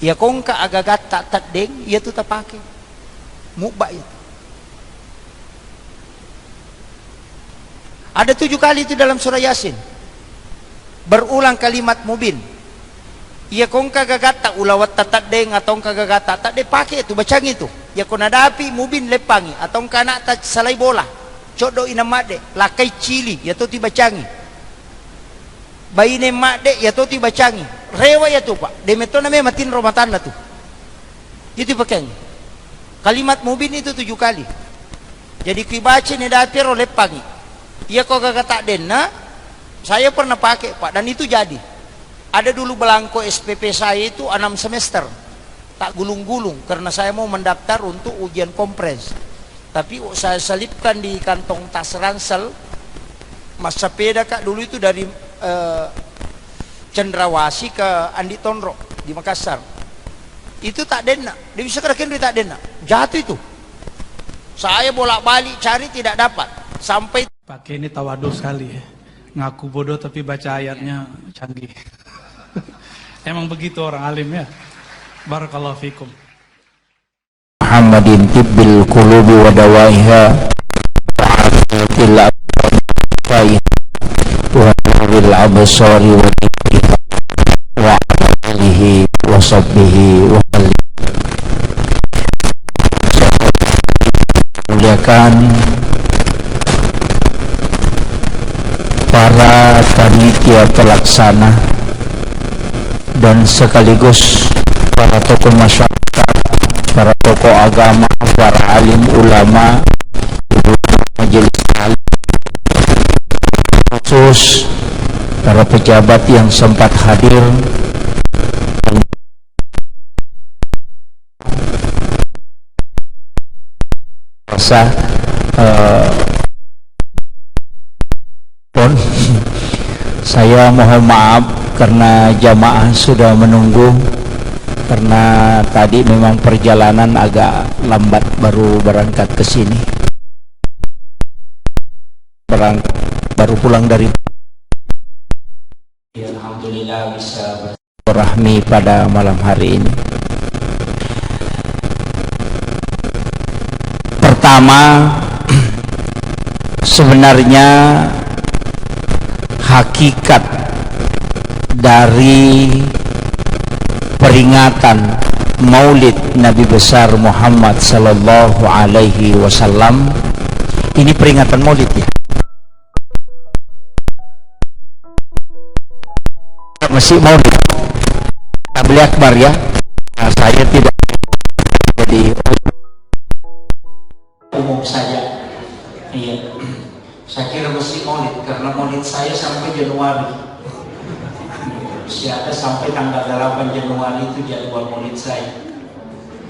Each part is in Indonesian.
Ya kongka agagat tak deng, ia tu tak pakai. Mubah itu. Ada 7 kali itu dalam surah Yasin. Berulang kalimat mubin. Ia kongka gagat tak ulawat tak deng atau kongka gagat tak deng pakai itu bacang itu. Ya kona dapi mubin lepangi atau kongka nak tak salai bola. Codo ina made lakai cili ya tu tiba cangi. Bayi ne made ya tu tiba cangi. Rewa ya tu pak. Demetona me matin romatan lah tu. Itu pakai. Kalimat mubin itu 7 kali. Jadi kui baca ne dapi ro lepangi. Ia kok gak tak dena, saya pernah pakai pak dan itu jadi. Ada dulu belangko SPP saya itu 6 semester, tak gulung-gulung karena saya mau mendaftar untuk ujian kompres. Tapi saya selipkan di kantong tas ransel, mas sepeda kak dulu itu dari Cendrawasih ke Andi Tonro di Makassar. Itu tak dena, dia bisa kerakin dia tak dena, jatuh itu. Saya bolak-balik cari tidak dapat, sampai pakai ini tawadu sekali ya. Ngaku bodoh tapi baca ayatnya canggih. Emang begitu orang alim ya. Barakallahu fikum. Muhammadin tibbil qulubi wa dawaiha wa afiyatil absari wa nuril absari wa dhikriha wa alihi wa sahbihi wa sallim. Muliakan para panitia pelaksana dan sekaligus para tokoh masyarakat, para tokoh agama, para alim ulama, majelis alim, khusus para pejabat yang sempat hadir, rasa saya mohon maaf karena jamaah sudah menunggu, karena tadi memang perjalanan agak lambat baru berangkat ke sini, baru pulang dari. Alhamdulillah bisa berrahmi pada malam hari ini. Pertama, sebenarnya hakikat dari peringatan Maulid Nabi besar Muhammad sallallahu alaihi wasallam ini peringatan Maulid ya. Masih Maulid. Tabligh akbar ya. Nah, saya tidak jadi umum saja. Iya. Saya kira mesti Maulid karena Maulid saya sampai Januari. Ada sampai tanggal 8 Januari itu jadwal Maulid saya.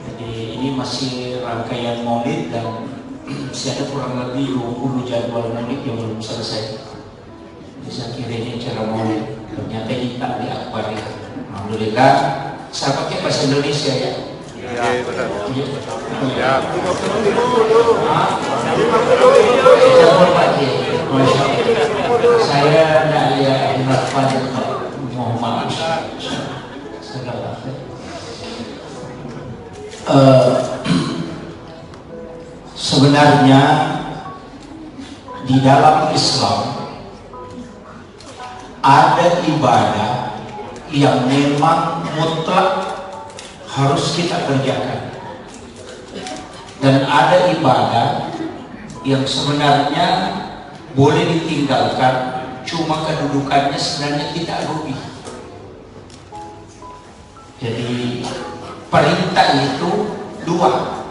Jadi ini masih rangkaian Maulid dan masih ada kurang lebih 20 jadwal Maulid yang belum selesai. Jadi saya kira ini cara Maulid. Ternyata ini tak diakbari. Alhamdulillah. Saya pakai bahasa Indonesia ya. Ya, betul. Ya, saya tidak lihat Muhammad Muhammad. Sebenarnya di dalam Islam ada ibadah yang memang mutlak harus kita kerjakan, dan ada ibadah yang sebenarnya boleh ditinggalkan, cuma kedudukannya sebenarnya tidak rugi. Jadi perintah itu dua,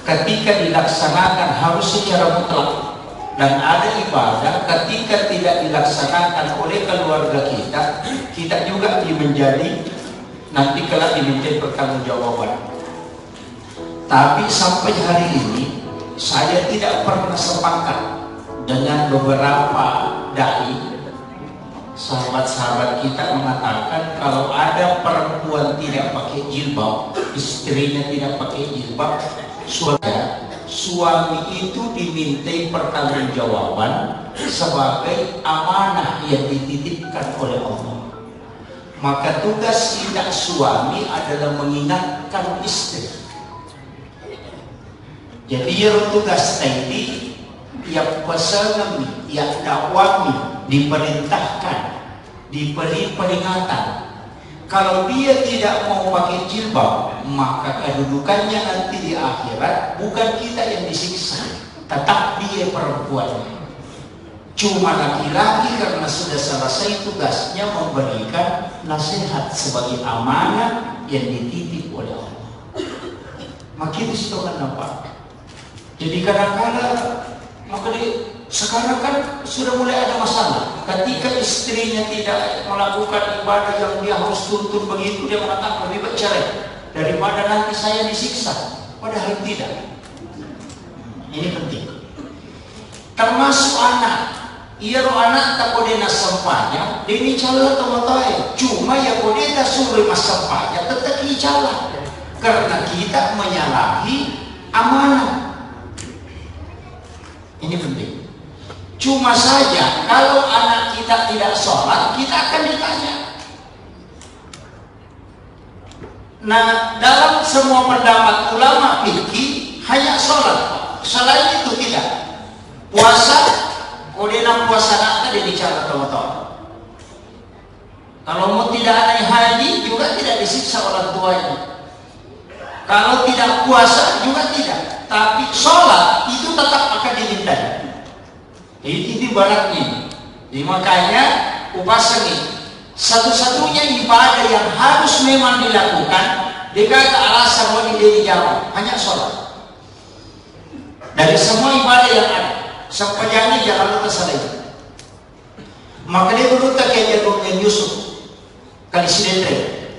ketika dilaksanakan harus secara mutlak, dan ada ibadah ketika tidak dilaksanakan oleh keluarga kita, kita juga menjadi nanti kelak diminta pertanggungjawaban. Tapi sampai hari ini saya tidak pernah sepakat dengan beberapa dai, sahabat-sahabat kita mengatakan kalau ada perempuan tidak pakai jilbab, istrinya tidak pakai jilbab, suami itu dimintai pertanggungjawaban sebagai amanah yang dititipkan oleh Allah. Maka tugas tidak suami adalah mengingatkan istri. Jadi yang tugas tadi yang pasangan, yang dakwami diperintahkan, diberi peringatan. Kalau dia tidak mau pakai jilbab, maka kedudukannya nanti di akhirat bukan kita yang disiksa, tetap dia perempuan. Cuma laki-laki karena sudah selesai tugasnya memberikan nasihat sebagai amanah yang dititip oleh Allah. Makin disitukan nampak. Jadi kadang-kadang sekarang kan sudah mulai ada masalah. Ketika istrinya tidak melakukan ibadah yang dia harus tuntut begitu, dia mengatakan lebih baik cerai daripada nanti saya disiksa. Padahal tidak. Ini penting. Termasuk anak. Iya roh anak tak kode nas sampahnya, ini cala teman-teman. Cuma ya kode tak suruh mas sampahnya tetap cala, karena kita menyalahi amanah. Ini penting. Cuma saja kalau anak kita tidak sholat, kita akan ditanya. Nah, dalam semua pendapat ulama fikih hanya sholat, selain itu tidak. Puasa. Kodena puasa nak tadi bicara teman-teman. Kalau mau tidak ada haji juga tidak disiksa orang tuanya. Kalau tidak puasa juga tidak. Tapi sholat itu tetap akan dimintai. Itu ibaratnya. Jadi makanya upasangi satu-satunya ibadah yang harus memang dilakukan dikata alasan mau dijawab hanya sholat. Dari semua ibadah yang ada. Sampainya jangan lupa salah. Maka dia berutak kayak jadulnya Yusuf kali sinetron.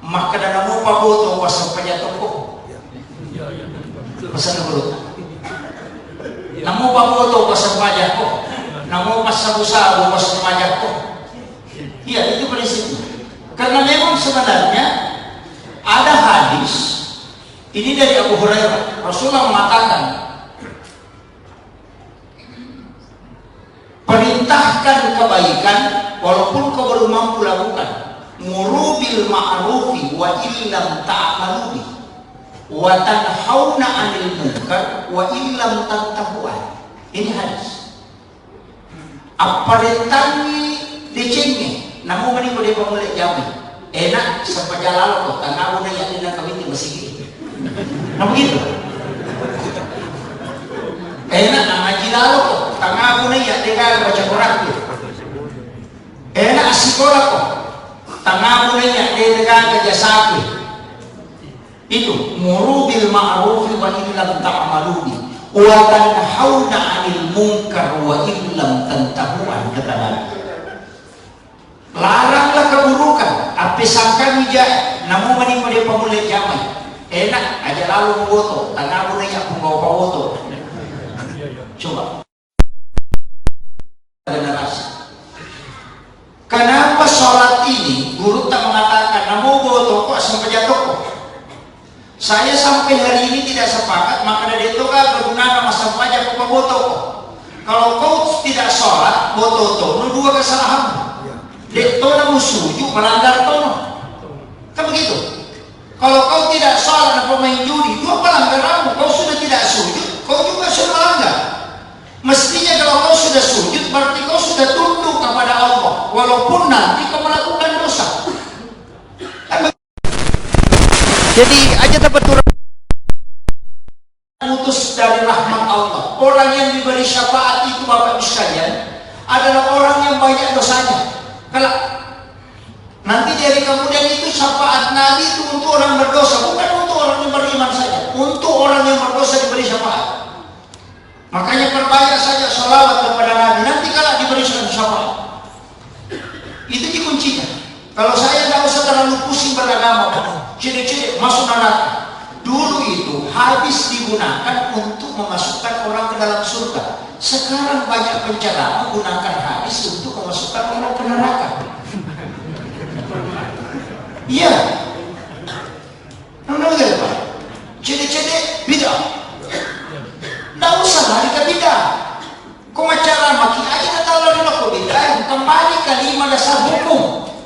Maka dana mau paboto pas sampainya toko. Pesan berutak. Namo paboto pas sampainya kok. Namo pas sabu-sabu pas sampainya kok. Iya itu prinsipnya. Karena memang sebenarnya ada hadis ini dari Abu Hurairah. Rasulullah mengatakan perintahkan kebaikan walaupun kau belum mampu lakukan. Muru bil ma'rufi wa illam ta'malu bi wa tanhauna 'anil munkar wa illam tantahuan. Ini hadis. Apa rentangi decengnya namun mani boleh pemulai jami enak sampai jalan kok tanah udah yakin dan kawin masih nah begitu enak ngaji lalu kok tengah aku nih ya tinggal baca Quran tuh enak sekolah kok tengah aku nih ya tinggal kerja sapi itu muru bil ma'ruf wa illam ta'malu bi wa tanhauna 'anil munkar wa illam tantahuan kata Nabi. Laranglah keburukan apa sangka mijak namun mani pada pemulai jamai enak aja lalu memboto tengah aku nih ya penggawa pawoto. Coba generasi. Kenapa sholat ini guru tak mengatakan namo boto kok sampai jatuh kok? Saya sampai hari ini tidak sepakat maka dari itu kan berguna nama sampai jatuh kok boto kok. Kalau kau tidak sholat boto tono dua kesalahan. Dek tono sujud melanggar tono. Kan begitu? Kalau kau tidak sholat dan pemain judi dua pelanggaranmu. Kau sudah tidak sujud, kau juga sudah melanggar. Mestinya kalau kau sudah sujud berarti kau sudah tunduk kepada Allah walaupun nanti kau melakukan dosa. Jadi aja dapat turun Putus dari rahmat Allah. Orang yang diberi syafaat itu Bapak Ibu sekalian adalah orang yang banyak dosanya. Kalau nanti dari kemudian itu syafaat Nabi itu untuk orang berdosa, bukan untuk orang yang beriman saja. Untuk orang yang berdosa diberi syafaat. Makanya perbanyak saja sholawat kepada Nabi. Nanti kalau diberi syafaat, itu kuncinya. Kalau saya tidak usah terlalu pusing beragama, ciri-ciri masuk neraka. Dulu itu habis digunakan untuk memasukkan orang ke dalam surga. Sekarang banyak penceramah menggunakan hadis untuk memasukkan orang ke neraka. Iya. Namanya apa? Ciri-ciri bid'ah. Tidak usah lari ke bid'ah. Kau cara maki aja atau lari ke bid'ah. Kembali ke 5 dasar hukum.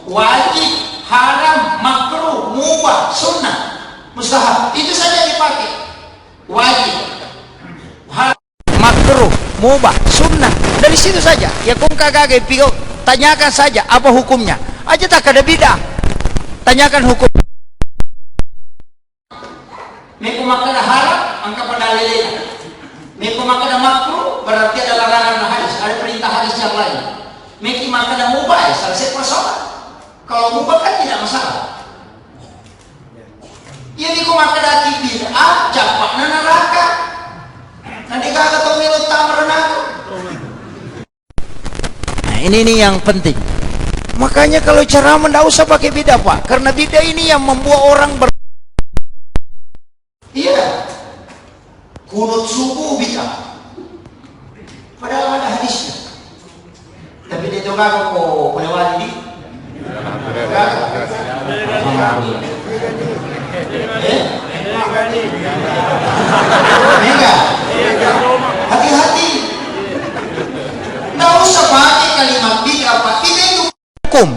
Wajib mubah, sunnah, mustahab, itu saja dipakai. Wajib, makruh, mubah, sunnah, dari situ saja. Ya kung kagak pigo, tanyakan saja apa hukumnya. Aja tak ada bid'ah, tanyakan hukum. Meku makna haram, angka pendalilnya. Meku makna makruh, berarti ada larangan hadis, ada perintah hadis yang lain. Meku makna mubah, selesai persoalan. Kalau mubah kan tidak masalah. Ya meku makna bid'ah, capakna neraka. Nanti kagak tahu minum tamar neraka. Nah, ini nih yang penting. Makanya kalau ceramah nggak usah pakai bid'ah, Pak, karena bid'ah ini yang membuat orang Iya, kunut subuh bid'ah. Padahal ada hadisnya. Tapi dia juga kok boleh wali. Hati-hati. Nggak usah pakai kalimat bid'ah, Pak. Bid'ah itu hukum.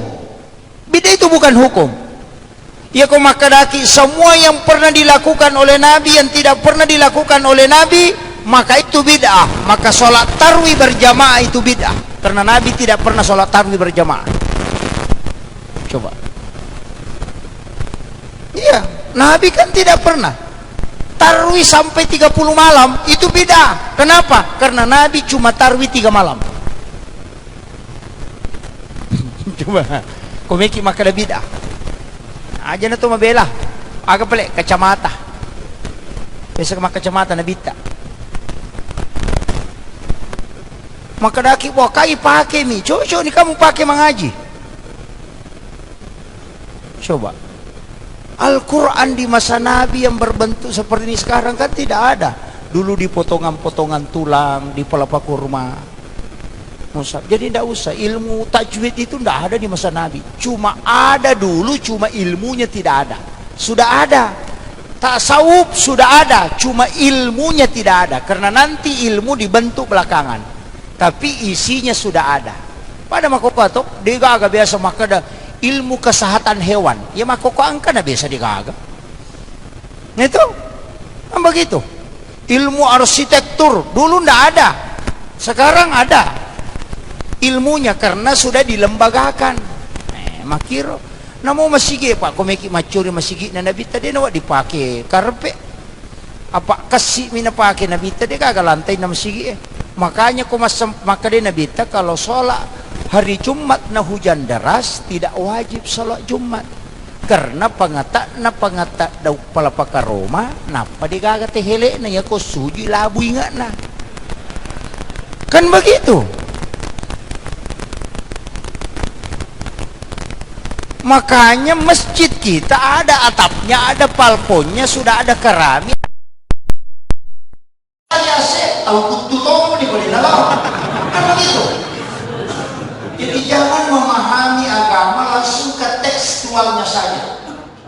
Bid'ah itu bukan hukum. Ya kau makadaki semua yang pernah dilakukan oleh Nabi yang tidak pernah dilakukan oleh Nabi, maka itu bid'ah. Maka sholat tarwih berjamaah itu bid'ah, karena Nabi tidak pernah sholat tarwih berjamaah. Coba. Iya, Nabi kan tidak pernah tarwih sampai 30 malam, itu bid'ah. Kenapa? Karena Nabi cuma tarwih 3 malam. Coba, kau mikir maka ada bid'ah. Aja na to mabela. Aga pala kacamata. Bisa ka kacamata na bita. Maka daki wah kai pakai mi. Coba ni kamu pakai mengaji. Coba. Al-Quran di masa Nabi yang berbentuk seperti ini sekarang kan tidak ada. Dulu di potongan-potongan tulang, di pelapa kurma. Musab. Jadi tidak usah, ilmu tajwid itu tidak ada di masa Nabi. Cuma ada dulu, cuma ilmunya tidak ada. Sudah ada. Tasawuf sudah ada, cuma ilmunya tidak ada. Karena nanti ilmu dibentuk belakangan. Tapi isinya sudah ada. Pada makoko atau dia agak biasa makada ilmu kesehatan hewan. Ya makoko angka na biasa digaga. Itu, begitu. Ilmu arsitektur dulu tidak ada. Sekarang ada. Ilmunya karena sudah dilembagakan. Makiro namo masigi Pak komeki macuri masigi na nabita din wa dipakai karpe apa kasih mina pakai nabita dia kagak lantai na masigi makanya ko maka dia nabita kalau sholat hari Jumat na hujan deras tidak wajib sholat Jumat karena pangata daw pala pakaroma napa di kagak tehele na ya ko suji labu ingat na kan begitu. Makanya masjid kita ada atapnya, ada balkonnya, sudah ada keramik. Ya saya tahu kutu di boleh dalam. Kan begitu. Jadi jangan memahami agama langsung ke tekstualnya saja.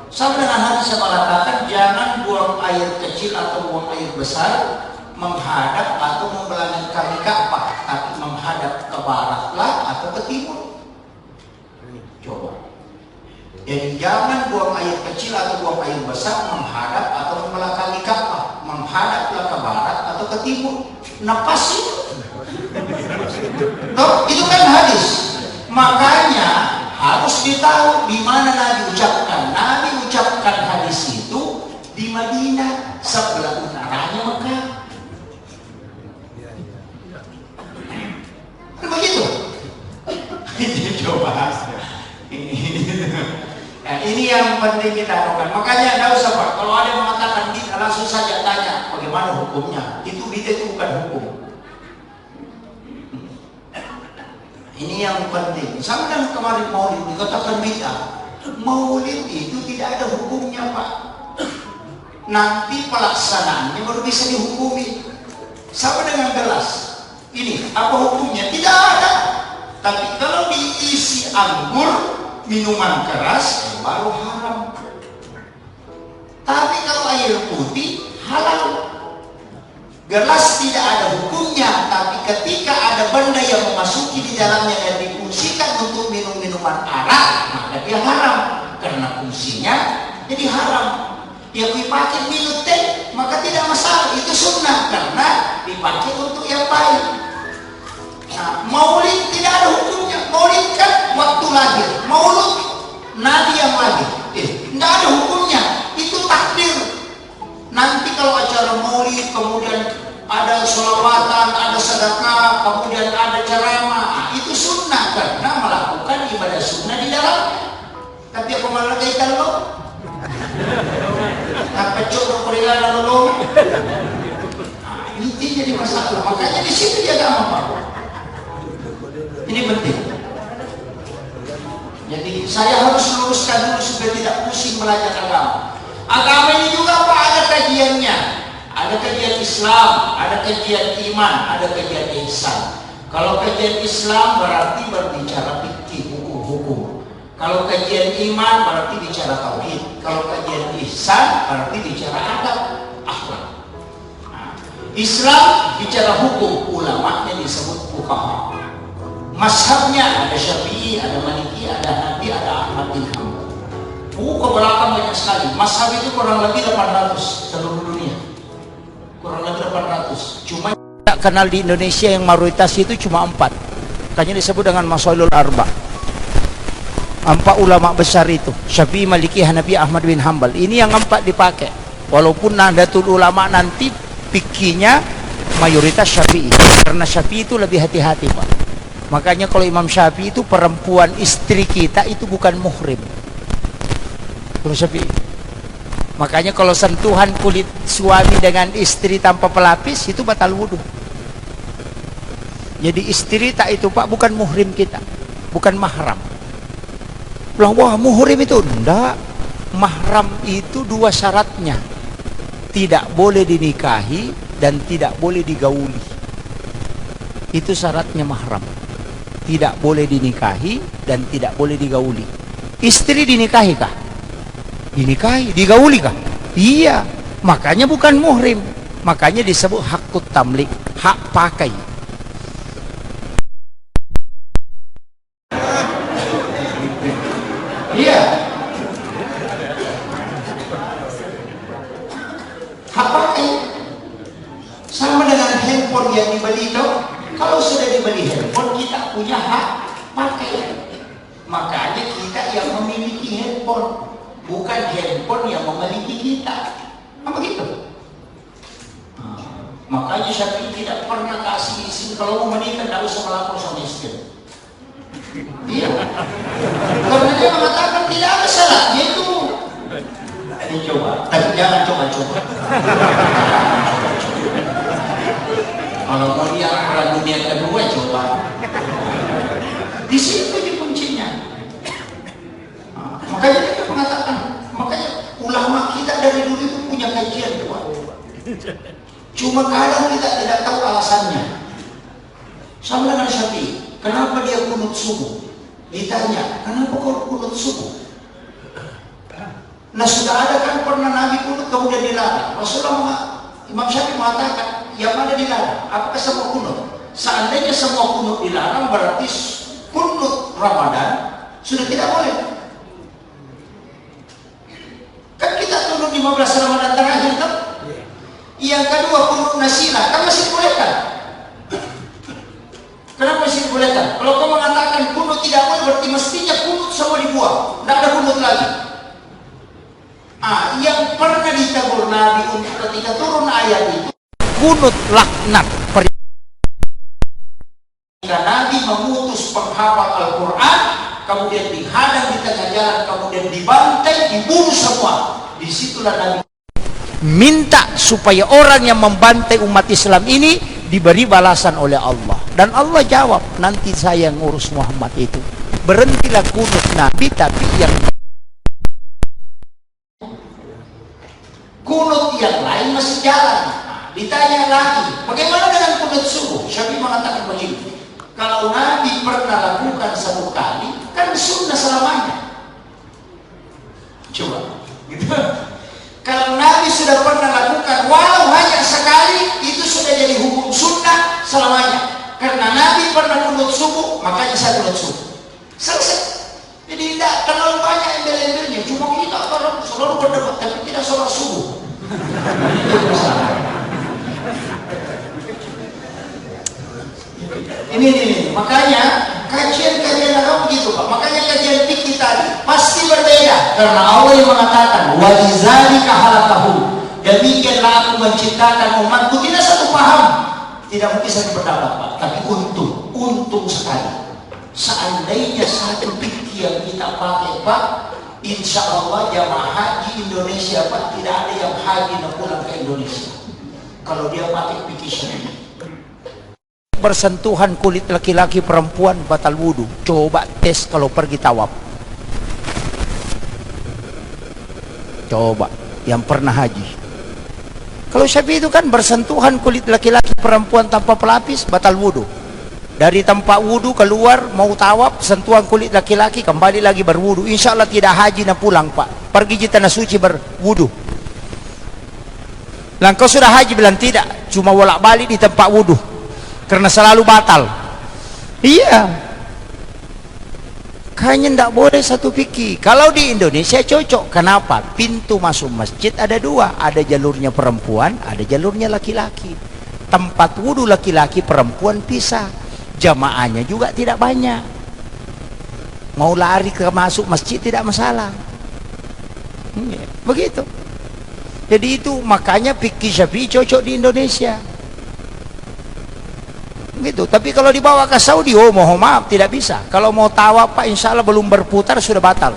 Sama dengan hadis yang mengatakan jangan buang air kecil atau buang air besar menghadap atau membelangi kali Ka'bah, tapi menghadap ke baratlah atau ke timur. Coba. Jadi jangan buang air kecil atau buang air besar menghadap atau membelakangi Ka'bah, menghadaplah ke barat atau ke timur. Napas itu. Tuh, itu kan hadis. Makanya harus ditahu di mana Nabi ucapkan. Nabi ucapkan hadis itu di Madinah, sebelah utaranya Mekah. Kan begitu. Coba. Nah, ini yang penting kita lakukan. Makanya tidak usah Pak. Kalau ada yang mengatakan bid'ah langsung saja tanya bagaimana hukumnya. Itu bid'ah itu bukan hukum. Ini yang penting. Sama dengan kemarin Maulid dikatakan bid'ah. Maulid itu tidak ada hukumnya Pak. Nanti pelaksanaannya baru bisa dihukumi. Sama dengan gelas. Ini apa hukumnya? Tidak ada. Tapi kalau diisi anggur minuman keras baru haram. Tapi kalau air putih halal. Gelas tidak ada hukumnya, tapi ketika ada benda yang memasuki di dalamnya dan difungsikan untuk minum minuman arak, maka dia haram karena fungsinya jadi haram. Ya dipakai minum teh, maka tidak masalah, itu sunnah karena dipakai untuk yang baik. Nah, maulid tidak ada hukumnya. Maulid kan waktu lahir, maulud nabi yang lahir, tidak ada hukumnya, itu takdir. Nanti kalau acara maulid kemudian ada sholawatan, ada sedekah, kemudian ada ceramah, itu sunnah karena melakukan ibadah sunnah di dalamnya. Tapi aku malah kaitan lo, apa coba perihal lo, ini jadi masalah. Makanya di situ dia gak apa. Ini penting. Jadi saya harus luruskan dulu supaya tidak pusing belajar agama. Agama ini juga apa? Ada kajiannya. Ada kajian Islam, ada kajian iman, ada kajian ihsan. Kalau kajian Islam berarti berbicara fikih, hukum-hukum. Kalau kajian iman berarti bicara tauhid. Kalau kajian ihsan berarti bicara adab, akhlak. Nah, Islam bicara hukum, ulamanya disebut fuqaha. Mazhabnya ada Syafi'i, ada Maliki, ada Hanafi, ada Ahmad bin Hanbal. Ke belakang banyak sekali. Mazhab itu kurang lebih 800 seluruh dunia. Kurang lebih 800. Cuma tak kenal di Indonesia yang mayoritas itu cuma 4. Makanya disebut dengan Masailul Arba. 4 ulama besar itu, Syafi'i, Maliki, Hanafi, Ahmad bin Hanbal. Ini yang 4 dipakai. Walaupun Nahdlatul Ulama nanti fikihnya mayoritas Syafi'i. Karena Syafi'i itu lebih hati-hati, Pak. Makanya kalau Imam Syafi'i itu perempuan istri kita itu bukan muhrim. Kalau Syafi'i. Makanya kalau sentuhan kulit suami dengan istri tanpa pelapis itu batal wudu. Jadi istri tak itu Pak bukan muhrim kita, bukan mahram. Bilang wah muhrim itu enggak. Mahram itu 2 syaratnya. Tidak boleh dinikahi dan tidak boleh digauli. Itu syaratnya mahram. Tidak boleh dinikahi dan tidak boleh digauli. Istri dinikahi kah? Dinikahi, digauli kah? Iya. Makanya bukan muhrim. Makanya disebut hakut tamlik, hak pakai. iya. Hak pakai. Sama dengan handphone yang dibeli itu. Kalau sudah dibeli handphone, kita punya hak pakai. Makanya kita yang memiliki handphone, bukan handphone yang memiliki kita. Apa gitu? Makanya Syafi'i tidak pernah kasih izin kalau mau menikah, tidak usah melapor sama istri. Iya. Karena dia mengatakan tidak ada salahnya itu. Ini coba, tapi jangan coba-coba. Kalau mau lihat perang dunia kedua coba. Di situ di kuncinya. Makanya dia mengatakan, makanya ulama kita dari dulu itu punya kajian Tuhan. Cuma kadang kita tidak tahu alasannya. Sama dengan Syafi'i, kenapa dia kunut subuh? Ditanya, kenapa kau kunut subuh? Nah sudah ada kan pernah Nabi kunut kemudian dilarang. Rasulullah Imam Syafi'i mengatakan, yang mana dilarang? Apakah semua kunut? Seandainya semua kunut dilarang, berarti kunut Ramadan sudah tidak boleh. Kan kita kunut 15 Ramadan terakhir kan? Yang kedua kunut nasilah, kan masih dibolehkan. Kenapa masih dibolehkan? Kalau kau mengatakan kunut tidak boleh, berarti mestinya kunut semua dibuang. Tidak ada kunut lagi. Yang pernah ditegur Nabi untuk ketika turun ayat itu Kunut laknat. Ketika Nabi memutus penghafal Al-Quran, kemudian dihadang di tengah jalan, kemudian dibantai, dibunuh semua. Disitulah Nabi Minta supaya orang yang membantai umat Islam ini diberi balasan oleh Allah. Dan Allah jawab, nanti saya ngurus Muhammad itu. Berhentilah kunut Nabi, tapi yang kunut yang lain masih jalan. Ditanya lagi, bagaimana dengan kunut subuh? Syafi'i mengatakan begini, kalau Nabi pernah lakukan 1 kali, kan sunnah selamanya. Coba, gitu. Kalau Nabi sudah pernah lakukan walau hanya sekali, itu sudah jadi hukum sunnah selamanya. Karena Nabi pernah kunut subuh, makanya saya kunut subuh. Selesai. Jadi tidak terlalu banyak yang embel-embelnya, cuma kita kalau selalu berdebat tapi tidak sholat subuh. Itu masalah. Ini, makanya kajian agama begitu Pak. Makanya kajian fikih tadi pasti berbeda karena Allah yang mengatakan wa lidzalika khalaqahum, demikianlah aku menciptakan umatku. Tidak satu paham, tidak mungkin satu pendapat Pak, tapi untung sekali. Seandainya satu fikih yang kita pakai Pak, insya Allah jamaah haji Indonesia Pak, tidak ada yang haji dan pulang ke Indonesia kalau dia pakai fikih Syafi'i. Bersentuhan kulit laki-laki perempuan batal wudu. Coba tes kalau pergi tawaf. Coba yang pernah haji. Kalau Syafi'i itu kan bersentuhan kulit laki-laki perempuan tanpa pelapis batal wudu. Dari tempat wudu keluar mau tawaf, sentuhan kulit laki-laki, kembali lagi berwudu. Insya Allah tidak haji na pulang Pak. Pergi di tanah suci berwudu. Lah kau sudah haji bilang tidak, cuma bolak-balik di tempat wudu. Karena selalu batal. Iya. Kayaknya tidak boleh satu fikih. Kalau di Indonesia cocok. Kenapa? Pintu masuk masjid ada dua. Ada jalurnya perempuan, ada jalurnya laki-laki. Tempat wudu laki-laki perempuan pisah. Jamaahnya juga tidak banyak. Mau lari ke masuk masjid tidak masalah. Begitu. Jadi itu makanya fikih Syafi'i cocok di Indonesia. Gitu. Tapi kalau dibawa ke Saudi, oh mohon maaf tidak bisa. Kalau mau tawaf Pak, insya Allah belum berputar sudah batal.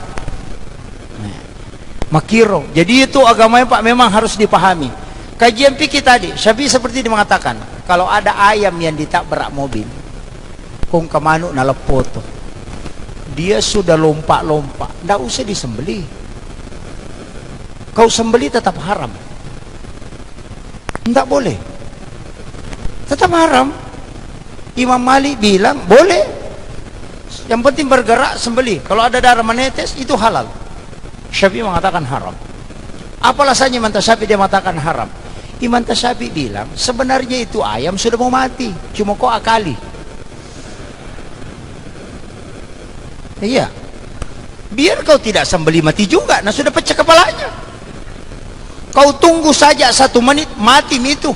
Makiro. Jadi itu agamanya Pak memang harus dipahami. Kajian fikih tadi, Syafi'i seperti dia mengatakan, kalau ada ayam yang ditabrak mobil, kong kemanu nalepoto, dia sudah lompat-lompat, tidak usah disembelih. Kau sembelih tetap haram. Tidak boleh. Tetap haram. Imam Malik bilang boleh, yang penting bergerak sembelih. Kalau ada darah menetes itu halal. Syafi'i mengatakan haram. Apa alasannya Imam Syafi'i dia mengatakan haram? Imam Syafi'i bilang sebenarnya itu ayam sudah mau mati, cuma kau akali. Iya, biar kau tidak sembelih mati juga, nah sudah pecah kepalanya. Kau tunggu saja 1 menit mati itu.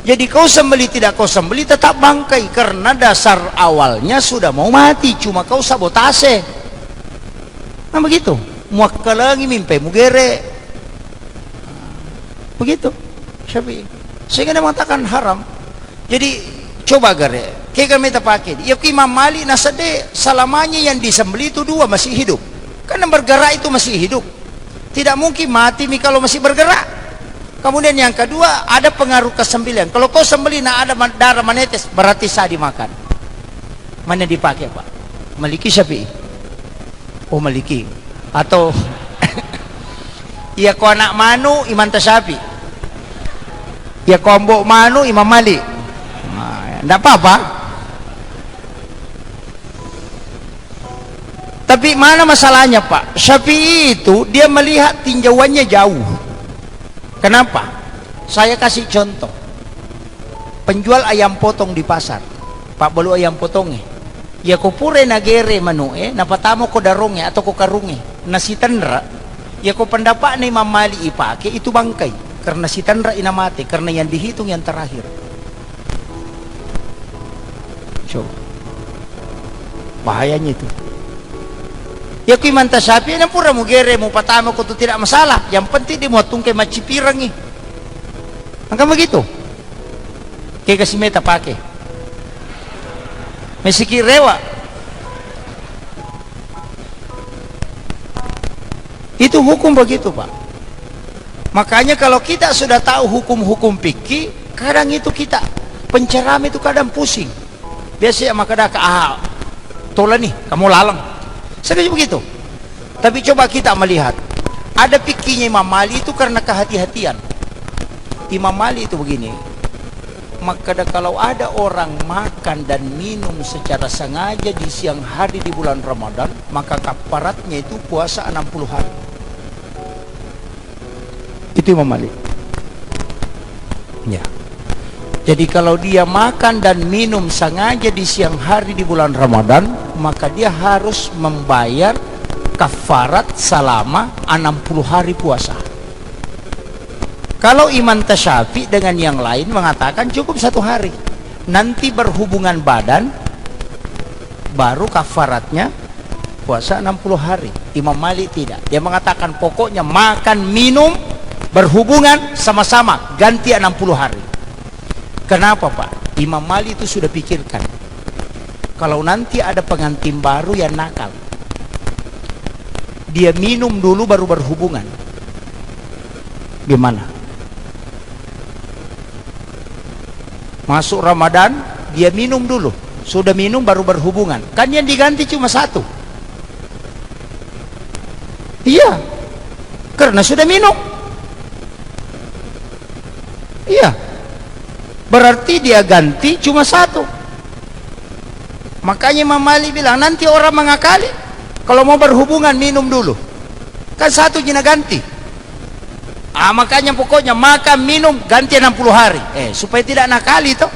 Jadi kau sembelih tidak kau sembelih tetap bangkai karena dasar awalnya sudah mau mati, cuma kau sabotase. Nah begitu. Muakkalangi mimpi mugere. Begitu. Syafi'i. Sehingga dia mengatakan haram. Jadi coba gare. Kayak kami tak pakai. Ya Imam Malik nasade selamanya yang disembelih itu 2 masih hidup. Karena bergerak itu masih hidup. Tidak mungkin mati kalau masih bergerak. Kemudian yang kedua ada pengaruh kesembelihan. Kalau kau sembelih ada darah menetes berarti sah dimakan. Mana dipakai Pak? Maliki Syafi'i. Oh Maliki. Atau ya kau anak manu Imam Syafi'i. Ya kau mbok manu Imam Malik. Nah, tidak apa-apa. Tapi mana masalahnya Pak? Syafi'i itu dia melihat tinjauannya jauh. Kenapa? Saya kasih contoh. Penjual ayam potong di pasar. Pak bolu ayam potongnya. Ya ko pure nagere manue, napatamo ko daronge atau ko karunge. Na si Tanra, ya ko pendapat ni Imam Malik ipake itu bangkai. Karena si Tanra inamate, karena yang dihitung yang terakhir. So, bahayanya itu. Ya ku Imam Syafi'i na pura mo gere mo patama ko to tidak masalah. Yang penting dia mau tungkay macipirang eh. Angka begitu. Kaya kasi meta pake. May sikirewa. Itu hukum begitu Pak. Makanya kalau kita sudah tahu hukum-hukum fikih, kadang itu kita penceramah itu kadang pusing. Biasanya maka dah tola nih kamu lalang. Sekali begitu. Tapi coba kita melihat, ada fikihnya Imam Malik itu karena kehati-hatian. Imam Malik itu begini, maka kalau ada orang makan dan minum secara sengaja di siang hari di bulan Ramadan, maka kafaratnya itu puasa 60 hari. Itu Imam Malik. Ya. Jadi kalau dia makan dan minum sengaja di siang hari di bulan Ramadan, maka dia harus membayar kafarat selama 60 hari puasa. Kalau Imam Tasyafi dengan yang lain mengatakan cukup 1 hari, nanti berhubungan badan baru kafaratnya puasa 60 hari. Imam Malik tidak, dia mengatakan pokoknya makan minum berhubungan sama-sama ganti 60 hari. Kenapa Pak? Imam Malik itu sudah pikirkan, kalau nanti ada pengantin baru yang nakal, dia minum dulu baru berhubungan, gimana? Masuk Ramadan dia minum dulu, sudah minum baru berhubungan, kan yang diganti cuma 1. Iya, karena sudah minum. Iya, berarti dia ganti cuma 1. Makanya Imam Malik bilang nanti orang mengakali, kalau mau berhubungan minum dulu, kan 1 jina ganti. Makanya pokoknya makan minum ganti 60 hari, supaya tidak nakali toh.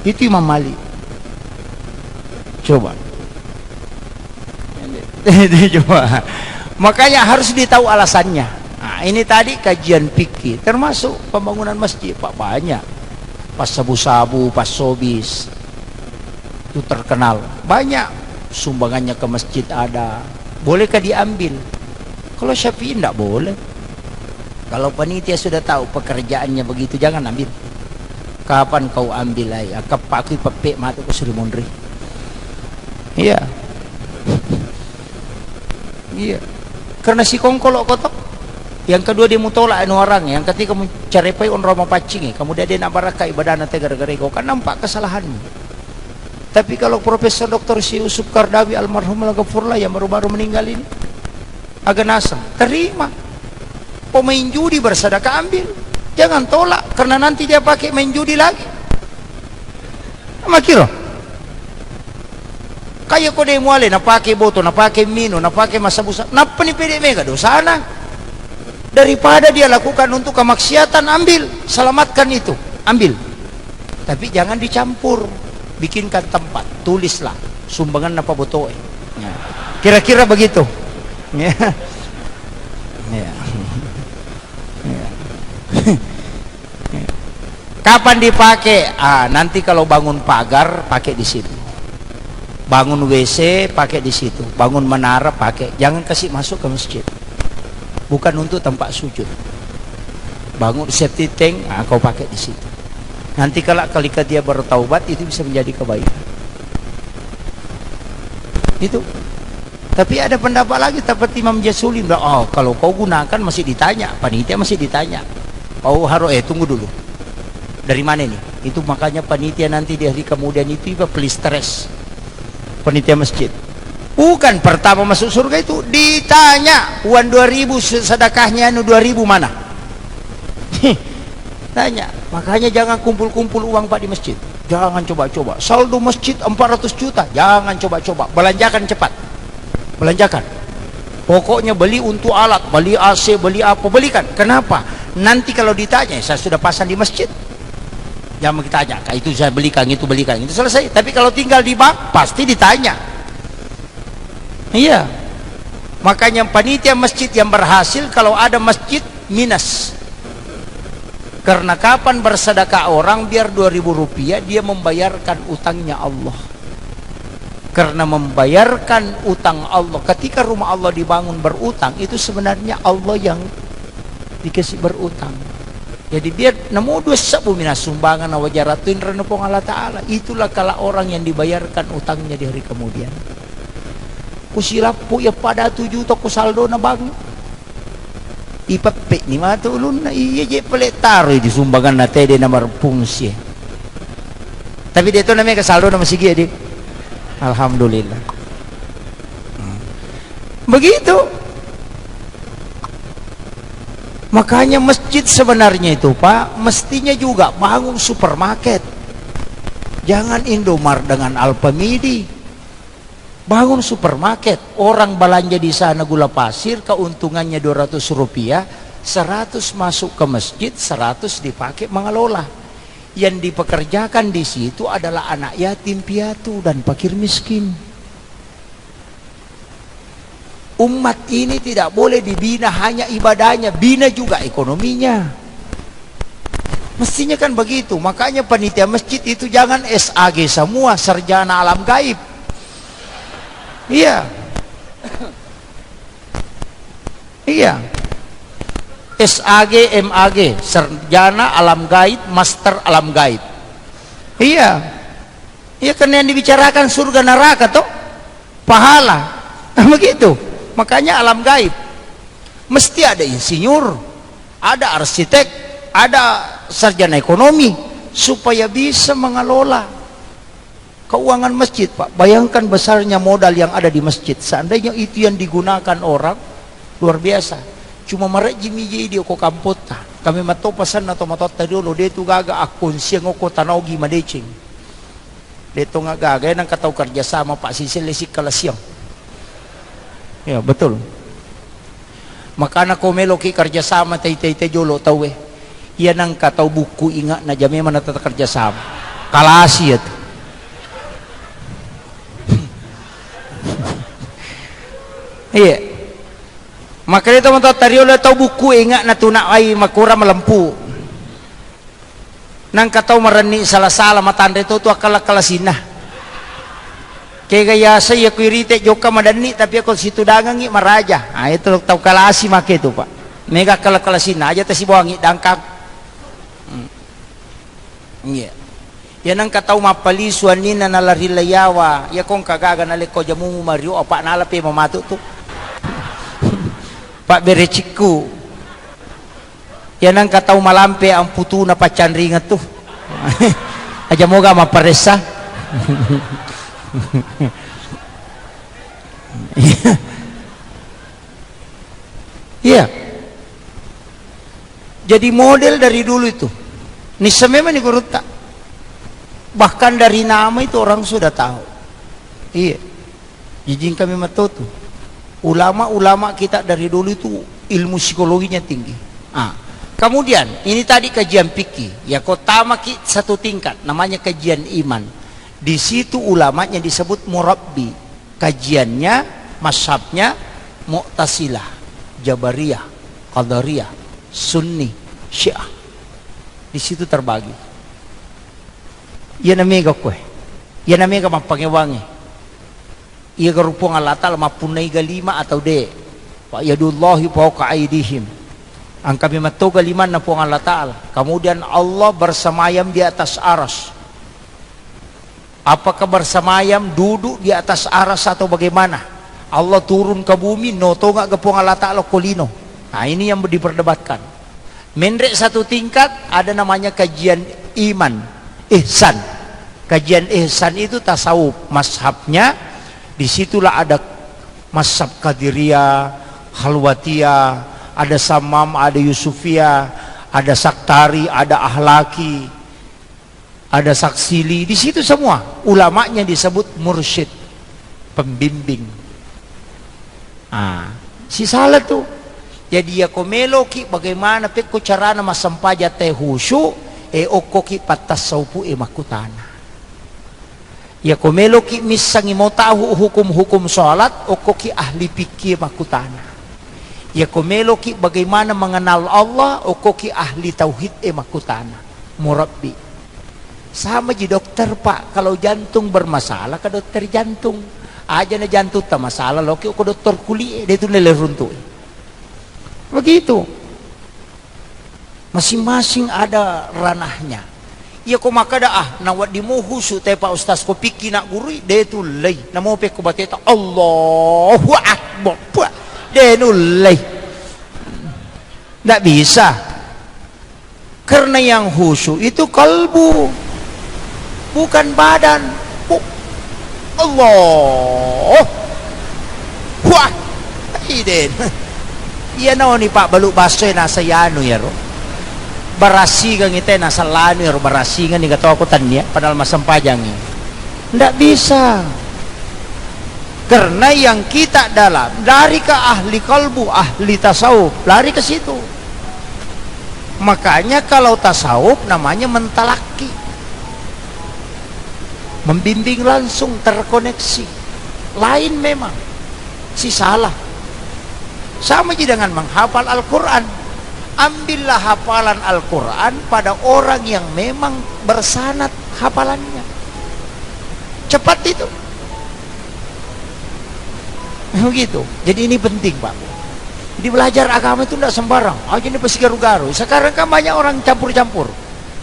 Itu Imam Malik. Coba coba, makanya harus ditahu alasannya. Ini tadi kajian fikih, termasuk pembangunan masjid Pak, banyak pas sabu-sabu, pas sobis itu terkenal, banyak sumbangannya ke masjid ada. Bolehkah diambil? Kalau Syafi'i tidak boleh. Kalau panitia sudah tahu pekerjaannya begitu, jangan ambil. Kapan kau ambil aja? Kepakai pepek matu ke Sri Mundri. Iya. Iya. Karena si kongkolok kotok. Yang kedua dia mutolak anu orang, yang ketiga mencarepai on roma pacing, kemudian dia nak baraka ibadah nanti gara-gara kau kan nampak kesalahanmu. Tapi kalau Profesor Dr. Si Yusuf Kardawi almarhum al-Ghafurlah yang baru-baru meninggal ini agak nasang, terima. Pemain judi bersedekah ambil, jangan tolak, karena nanti dia pakai main judi lagi. Makiro kayak kode muale na pakai boto, na pakai mino, na pakai masa busa, napa ni pede mega dosana. Daripada dia lakukan untuk kemaksiatan, ambil, selamatkan itu, ambil. Tapi jangan dicampur, bikinkan tempat, tulislah sumbangan napa botoe. Kira-kira begitu. Ya. Ya. Kapan dipakai? Nanti kalau bangun pagar pakai di situ. Bangun WC pakai di situ. Bangun menara pakai. Jangan kasih masuk ke masjid. Bukan untuk tempat sujud. Bangun safety tank, kau pakai di situ. Nanti kalau ketika dia bertaubat itu bisa menjadi kebaikan. Itu. Tapi ada pendapat lagi seperti Imam Jasuli, kalau kau gunakan masih ditanya, panitia masih ditanya. Oh tunggu dulu. Dari mana nih? Itu makanya panitia nanti di hari kemudian itu please stress. Panitia masjid. Bukan pertama masuk surga itu ditanya, uang 2000 sedekahnya 2000 mana? Tanya. Makanya jangan kumpul-kumpul uang Pak di masjid. Jangan coba-coba. Saldo masjid 400 juta. Jangan coba-coba. Belanjakan cepat. Belanjakan. Pokoknya beli untuk alat, beli AC, beli apa, belikan. Kenapa? Nanti kalau ditanya, saya sudah pasang di masjid. Jangan ditanya, itu saya belikan, itu belikan, itu selesai. Tapi kalau tinggal di bank, pasti ditanya. Iya. Makanya panitia masjid yang berhasil kalau ada masjid minus. Karena kapan bersedekah orang biar 2000 rupiah dia membayarkan utangnya Allah. Karena membayarkan utang Allah, ketika rumah Allah dibangun berutang, itu sebenarnya Allah yang dikasih berutang. Jadi biar namo dua sabu minas sumbangan wajaratuin renepong Allah Ta'ala. Itulah kalau orang yang dibayarkan utangnya di hari kemudian. Kusilapu ya pada 7 toko saldo na bang. Ipapek ni mata ulun na iya je pelet taruh di sumbangan na tede na marpungsi. Tapi dia tu namanya saldo na masih dia. Alhamdulillah. Begitu. Makanya masjid sebenarnya itu Pak, mestinya juga bangun supermarket. Jangan Indomart dengan Alfamidi. Bangun supermarket, orang belanja di sana gula pasir, keuntungannya 200 rupiah, 100 masuk ke masjid, 100 dipakai mengelola. Yang dipekerjakan di situ adalah anak yatim piatu dan fakir miskin. Umat ini tidak boleh dibina hanya ibadahnya, bina juga ekonominya. Mestinya kan begitu. Makanya panitia masjid itu jangan SAG semua, sarjana alam gaib. Iya. Iya. SAG, MAG, sarjana alam gaib, master alam gaib. Iya. Iya, karena yang dibicarakan surga neraka toh, pahala. Begitu. Makanya alam gaib mesti ada insinyur, ada arsitek, ada sarjana ekonomi supaya bisa mengelola keuangan masjid, Pak. Bayangkan besarnya modal yang ada di masjid. Seandainya itu yang digunakan orang, luar biasa. Cuma marek jimi dia ko kampota. Kami mato pasan atau matot tadi dulu dia tu gaga akun siang ko tanogi madecing. Dia tu gaga nang katau kerja sama Pak Sisil lesik kala siang. Ya betul. Makana ko meloki kerja sama tay jolo tahu eh. Iya nang katau buku ingat na jami mana tata kerja sama. Kalasi itu. Iya. Makanya teman-teman tadi oleh tahu buku ingat na tuna ai makura melempu. Nang katau marani salah-salah matanda itu tu akal-akal sinah. Kaya gaya saya kuirite joka madani tapi ako situ dagangi maraja. Ah itu tahu kalasi make itu Pak. Mega kala-kalasin aja teh si buangi dangkap. Iya. Yan ang katau mapalisuan ni na nalarilayawa. Ya kong kagaga na leko jamu mario apa nalape mamato tu. Pak bereciku. Yan ang katau malampe ang putu na pacanringat tu. Aja moga maparesa. Iya. Jadi model dari dulu itu. Nisa memang tak. Bahkan dari nama itu orang sudah tahu. Iya. Jijing kami matoto. Ulama-ulama kita dari dulu itu ilmu psikologinya tinggi. Kemudian ini tadi kajian fikih. Ya kotama satu tingkat namanya kajian iman. Di situ ulamanya disebut murabbi. Kajiannya, mazhabnya Mu'tazilah, Jabariyah, Qadariyah, Sunni, Syiah. Di situ terbagi. Ia namanya kue. Ia namanya mapangewangi. Ia gerupung Allah Ta'ala mapunai galima atau de. Wa yadullahi fawqa aidihim. Ang kami matu galiman na pung Allah Ta'ala. Kemudian Allah bersemayam di atas aras. Apakah bersemayam duduk di atas aras atau bagaimana? Allah turun ke bumi, noto nggak gepung Allah Ta'ala kolino. Nah ini yang diperdebatkan. Mendek satu tingkat ada namanya kajian iman, ihsan. Kajian ihsan itu tasawuf, mazhabnya. Disitulah ada mazhab Qadiriyah, Halwatiyah, ada Samam, ada Yusufiyah, ada Saktari, ada Ahlaki, ada Saksili. Di situ semua ulamanya disebut mursyid, pembimbing. Si salah tuh. Jadi ya komelo ki bagaimana peko cara na masampaja teh husyu oko ki patasawpu makutana. Ya komelo ki misangi mau tahu hukum-hukum salat oko ki ahli fikih makutana. Ya komelo ki bagaimana mengenal Allah oko ki ahli tauhid makutana. Murabbi. Sama ji dokter Pak, kalau jantung bermasalah ke dokter jantung. Aja na jantung tak masalah lo ki ke dokter kulit dia tu nilai runtuh. Begitu. Masing-masing ada ranahnya. Ya ko makada nawat di muhusu te Pak Ustaz ko piki nak guru dia tu lay. Namo pe ko bateta Allahu Akbar. Dia tu lay. Tak bisa. Karena yang khusyuk itu kalbu, bukan badan. Allah. Wah. Iden. Iya no ni Pak baluk baso nasa yano ya ro. Barasi kang ite nasa lano ya ro barasi nga ni katawa ko tanya padahal masampajangi. Ndak bisa. Karena yang kita dalam dari ke ahli kalbu, ahli tasawuf, lari ke situ. Makanya kalau tasawuf namanya mentalaki, membimbing langsung, terkoneksi. Lain memang si salah. Sama aja dengan menghafal Al-Quran. Ambillah hafalan Al-Quran pada orang yang memang bersanad hafalannya. Cepat itu. Begitu. Jadi ini penting, Pak. Jadi belajar agama itu tidak sembarang. Aja ini pasti garu-garu. Sekarang kan banyak orang campur-campur.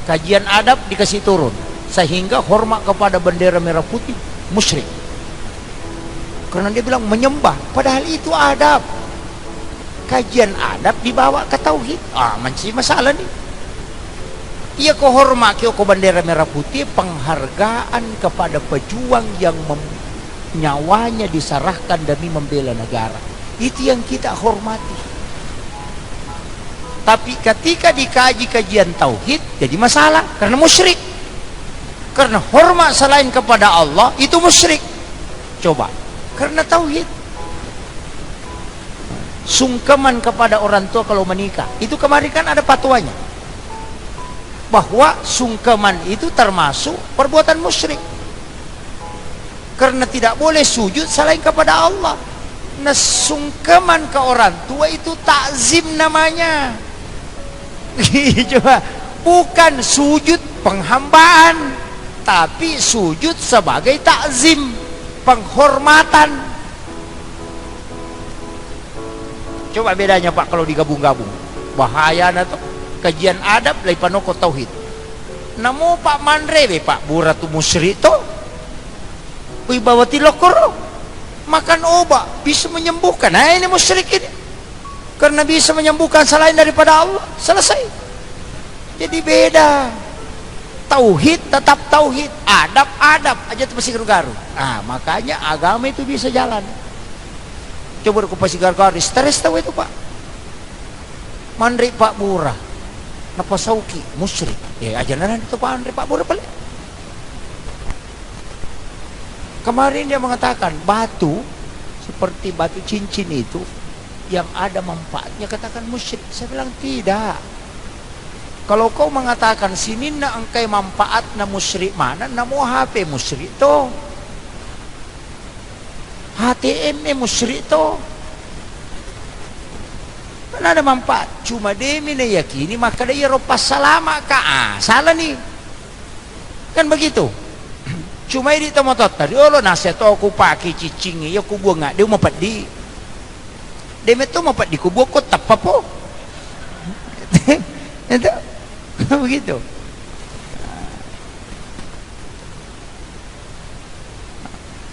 Kajian adab dikasih turun. Sehingga hormat kepada bendera merah putih musyrik. Karena dia bilang menyembah. Padahal itu adab. Kajian adab dibawa ke tauhid. Masih masalah nih. Ia ko hormat ko bendera merah putih, penghargaan kepada pejuang yang nyawanya diserahkan demi membela negara. Itu yang kita hormati. Tapi ketika dikaji kajian tauhid jadi masalah karena musyrik. Karena hormat selain kepada Allah itu musyrik. Coba, karena tauhid. Sungkeman kepada orang tua kalau menikah, itu kemarin kan ada fatwanya bahwa sungkeman itu termasuk perbuatan musyrik. Karena tidak boleh sujud selain kepada Allah. Nah, sungkeman ke orang tua itu takzim namanya. Coba, bukan sujud penghambaan, tapi sujud sebagai takzim, penghormatan. Coba bedanya, Pak, kalau digabung-gabung. Bahaya na to. Kajian adab lai panoko tauhid. Namo Pak Mandrebe, Pak Buratu musyrik to. Wibawati lokoro. Makan obat bisa menyembuhkan. Nah, ini musyrik ini. Karena bisa menyembuhkan selain daripada Allah. Selesai. Jadi beda. Tauhid tetap tauhid. Adab aja itu masih garu-garu. Nah, makanya agama itu bisa jalan. Coba aku pasti garu-garu. Stres tahu itu, Pak. Mandri Pak Burah. Napa sauki musyrik. Ya ajaran itu Pak Mandri Pak Burah pelik. Kemarin dia mengatakan batu seperti batu cincin itu yang ada manfaatnya, katakan musyrik. Saya bilang tidak. Kalau kau mengatakan sini na angkai manfaat na musyrik mana, na mau HP musyrik to, HTM musyrik to, mana ada manfaat. Cuma demi na yakini maka dia ropas salama ka. Salah nih. Kan begitu. Cuma ini tomotot tadi, oh lo nasihat aku pakai cicing, ya aku buang nggak, dia mau padi, dia itu mau padi kubu kok tapa po, itu begitu.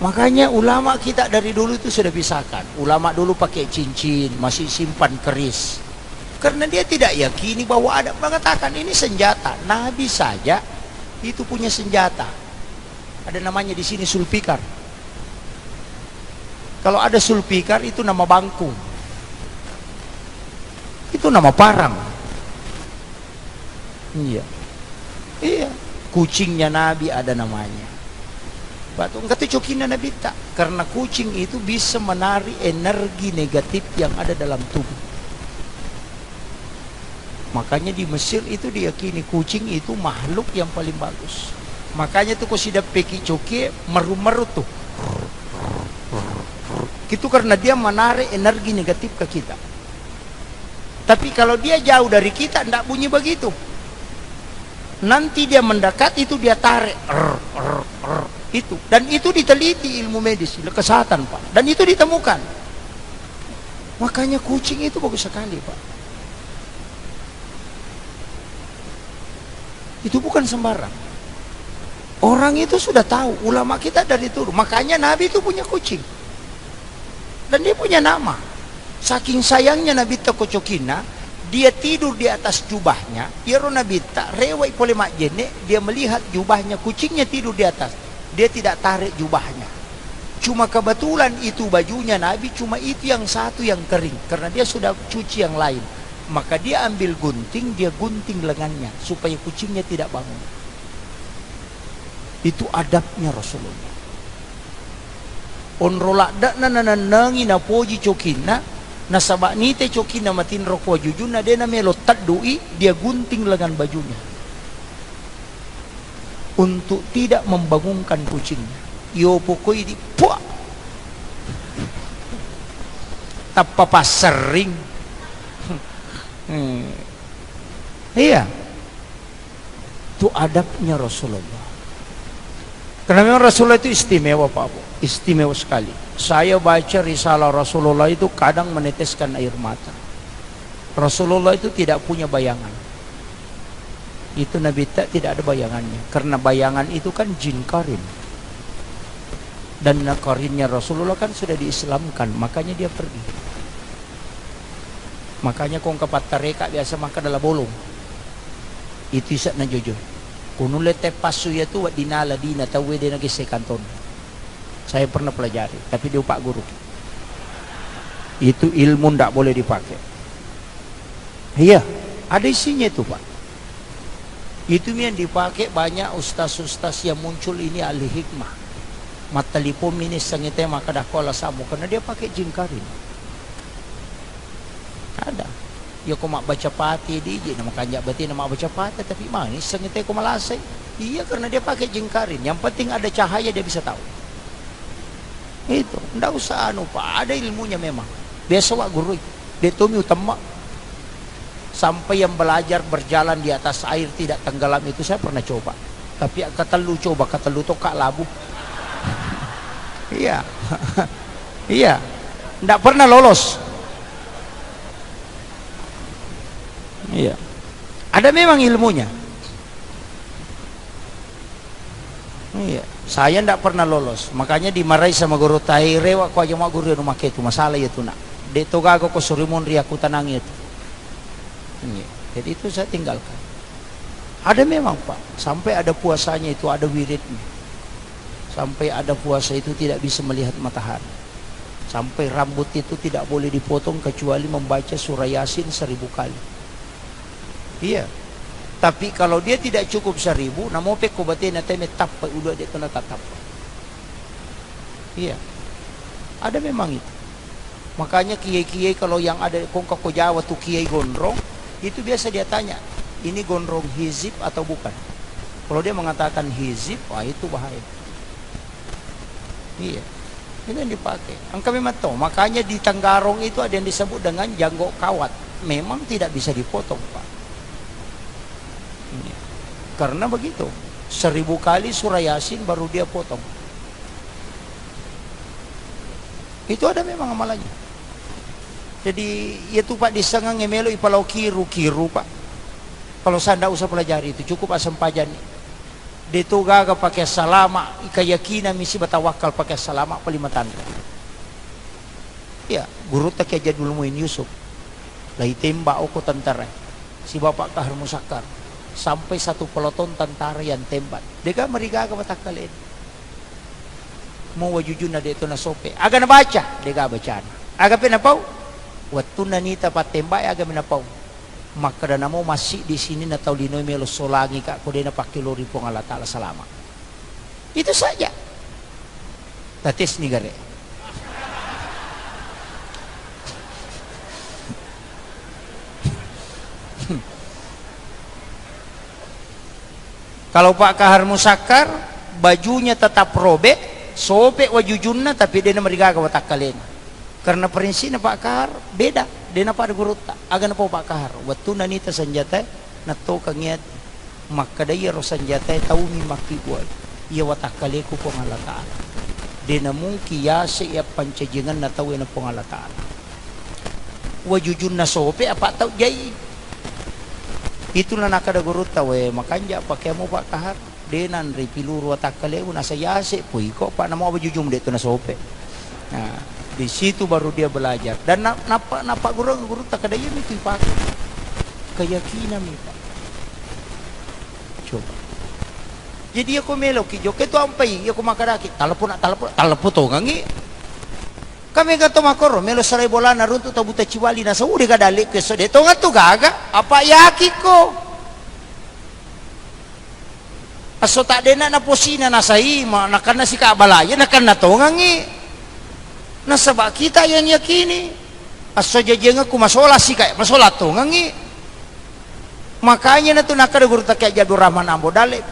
Makanya ulama kita dari dulu itu sudah pisahkan. Ulama dulu pakai cincin, masih simpan keris, karena dia tidak yakini bahwa ada, mengatakan ini senjata. Nabi saja itu punya senjata. Ada namanya di sini sulfikar. Kalau ada sulfikar itu nama bangku. Itu nama parang. Iya. Iya. Kucingnya Nabi ada namanya. Batu enggak tuh cokina Nabi tak. Karena kucing itu bisa menarik energi negatif yang ada dalam tubuh. Makanya di Mesir itu diyakini kucing itu makhluk yang paling bagus. Makanya tuh kau sudah peki coki meru-meru tuh. Itu karena dia menarik energi negatif ke kita. Tapi kalau dia jauh dari kita tidak bunyi begitu. Nanti dia mendekat itu dia tarik. Itu. Dan itu diteliti ilmu medis, kesehatan, Pak. Dan itu ditemukan. Makanya kucing itu bagus sekali, Pak. Itu bukan sembarang. Orang itu sudah tahu, ulama kita dari turun. Makanya Nabi itu punya kucing. Dan dia punya nama. Saking sayangnya Nabi toko cokina, dia tidur di atas jubahnya. Iro Nabi tak rewai pole mak jene, dia melihat jubahnya, kucingnya tidur di atas. Dia tidak tarik jubahnya. Cuma kebetulan itu bajunya Nabi, cuma itu yang satu yang kering. Karena dia sudah cuci yang lain. Maka dia ambil gunting, dia gunting lengannya. Supaya kucingnya tidak bangun. Itu adabnya Rasulullah. Onrolak dak nananangi na poji cokina, nasabak nite cokina matin rokwa jujuna, dia namelo tadui, dia gunting lengan bajunya. Untuk tidak membangunkan kucingnya. Yo pokoknya di puak. tapapa sering. Iya, itu adabnya Rasulullah. Karena memang Rasulullah itu istimewa Pak Bu, istimewa sekali. Saya baca risalah Rasulullah itu kadang meneteskan air mata. Rasulullah itu tidak punya bayangan. Itu Nabi tidak ada bayangannya. Karena bayangan itu kan jin karin. Dan karinnya Rasulullah kan sudah diislamkan, makanya dia pergi. Makanya kong kapat tareka biasa maka dalam bolong. Itu isat na jojo. Kunule te pasu ya tu dinala dina tawe de nagi sekanton. Saya pernah pelajari, tapi dia Pak Guru. Itu ilmu ndak boleh dipakai. Iya, ada isinya itu Pak. Itu yang dipakai banyak ustaz-ustaz yang muncul ini ahli hikmah. Matalipom ini sangite maka dah kola samu karena dia pakai jin karin. Ada. Ya kau mak baca pati di je nama kanjak berarti nama baca pati tapi mana sangite kau malasai. Iya karena dia pakai jin karin. Yang penting ada cahaya dia bisa tahu. Itu, ndak usah anu Pak, ada ilmunya memang. Biasa Pak Guru. Dia tumi utama sampai yang belajar berjalan di atas air tidak tenggelam itu saya pernah coba. Tapi kata lu coba, kata lu tokak labu. Iya. Iya. Ndak pernah lolos. Iya. Ada memang ilmunya. Iya. Saya ndak pernah lolos. Makanya dimarahi sama guru taire wa ko aja mak guru rumah itu masalah itu nak. De toga ko surimun ri aku tanangi itu. Iya. Jadi itu saya tinggalkan. Ada memang Pak, sampai ada puasanya itu ada wiridnya. Sampai ada puasa itu tidak bisa melihat matahari. Sampai rambut itu tidak boleh dipotong kecuali membaca surah Yasin 1000 kali. Iya. Tapi kalau dia tidak cukup 1000, namo pe ko batin na teme tappa udah dia kena tatap. Iya. Ada memang itu. Makanya kiai-kiai kalau yang ada kongkak ko Jawa tuh kiai gondrong, itu biasa dia tanya, ini gondrong hizib atau bukan? Kalau dia mengatakan hizib, wah itu bahaya. Iya. Itu yang dipakai. Angka memang tahu. Makanya di Tenggarong itu ada yang disebut dengan janggo kawat. Memang tidak bisa dipotong, Pak. Ini. Karena begitu. 1000 kali surah Yasin baru dia potong. Itu ada memang amalannya. Jadi itu Pak disengang ngemelo ipalau kiru Pak. Kalau saya tidak usah pelajari itu cukup asam pajani. Ditugaga pakai salama, keyakinan misi batawakal pakai salama pelima tanda. Ya, guru tak aja dulu muin Yusuf. Lai tembak aku tentara. Si bapak kahar musakar. Sampai satu peloton tentara yang tembak. Deka merigaga batakalen. Mau wajujuna de itu na sope. Aga na baca, deka bacaan. Aga pinapau. Waktu nanita pat tembak aga pinapau. Maka dan namo masih di sini na tau linoy melo solangi kak ko na pakilori po Allah Ta'ala salama. Itu saja. Tatis ni gare. Kalau Pak Kahar Musakar bajunya tetap robek, sobek wajujunna tapi dia merigaga watak kalian. Karena prinsipnya Pak Kahar beda. Dia napa ada gurutta. Aga napa Pak Kahar. Waktu nanita senjata nato kangiat maka daya ro senjata tahu mi maki buat. Ia watak kaleku po Allah Ta'ala. Dia namung kiyase ya pancajengan na tahu na po Allah Ta'ala. Wajujunna sope apa tahu jai. Itulah nakada gurutta we makanya pakai mo Pak Kahar. Denan ri piluru watak kaleku nasa yase po iko Pak namo wajujum de itu na sope. Nah, di situ baru dia belajar. Dan napa guru tak ada yang itu pakai keyakinan kita. Coba. Jadi aku melok kijo ketu ampai aku makadaki telepon to ngangi. Kami gato makoro melo sarai bolana runtu tabuta ciwali na saudi gadali ke so deto ngatu gaga apa yaki ko. Aso tak dena na posina na saima nakana si kabalaya nakana to ngangi. Nasabak kita yang yakini aso jajeng aku masola sih kayak masola tuh ngangi makanya na tuh nakada guru tak kayak jadu rahman ambo dale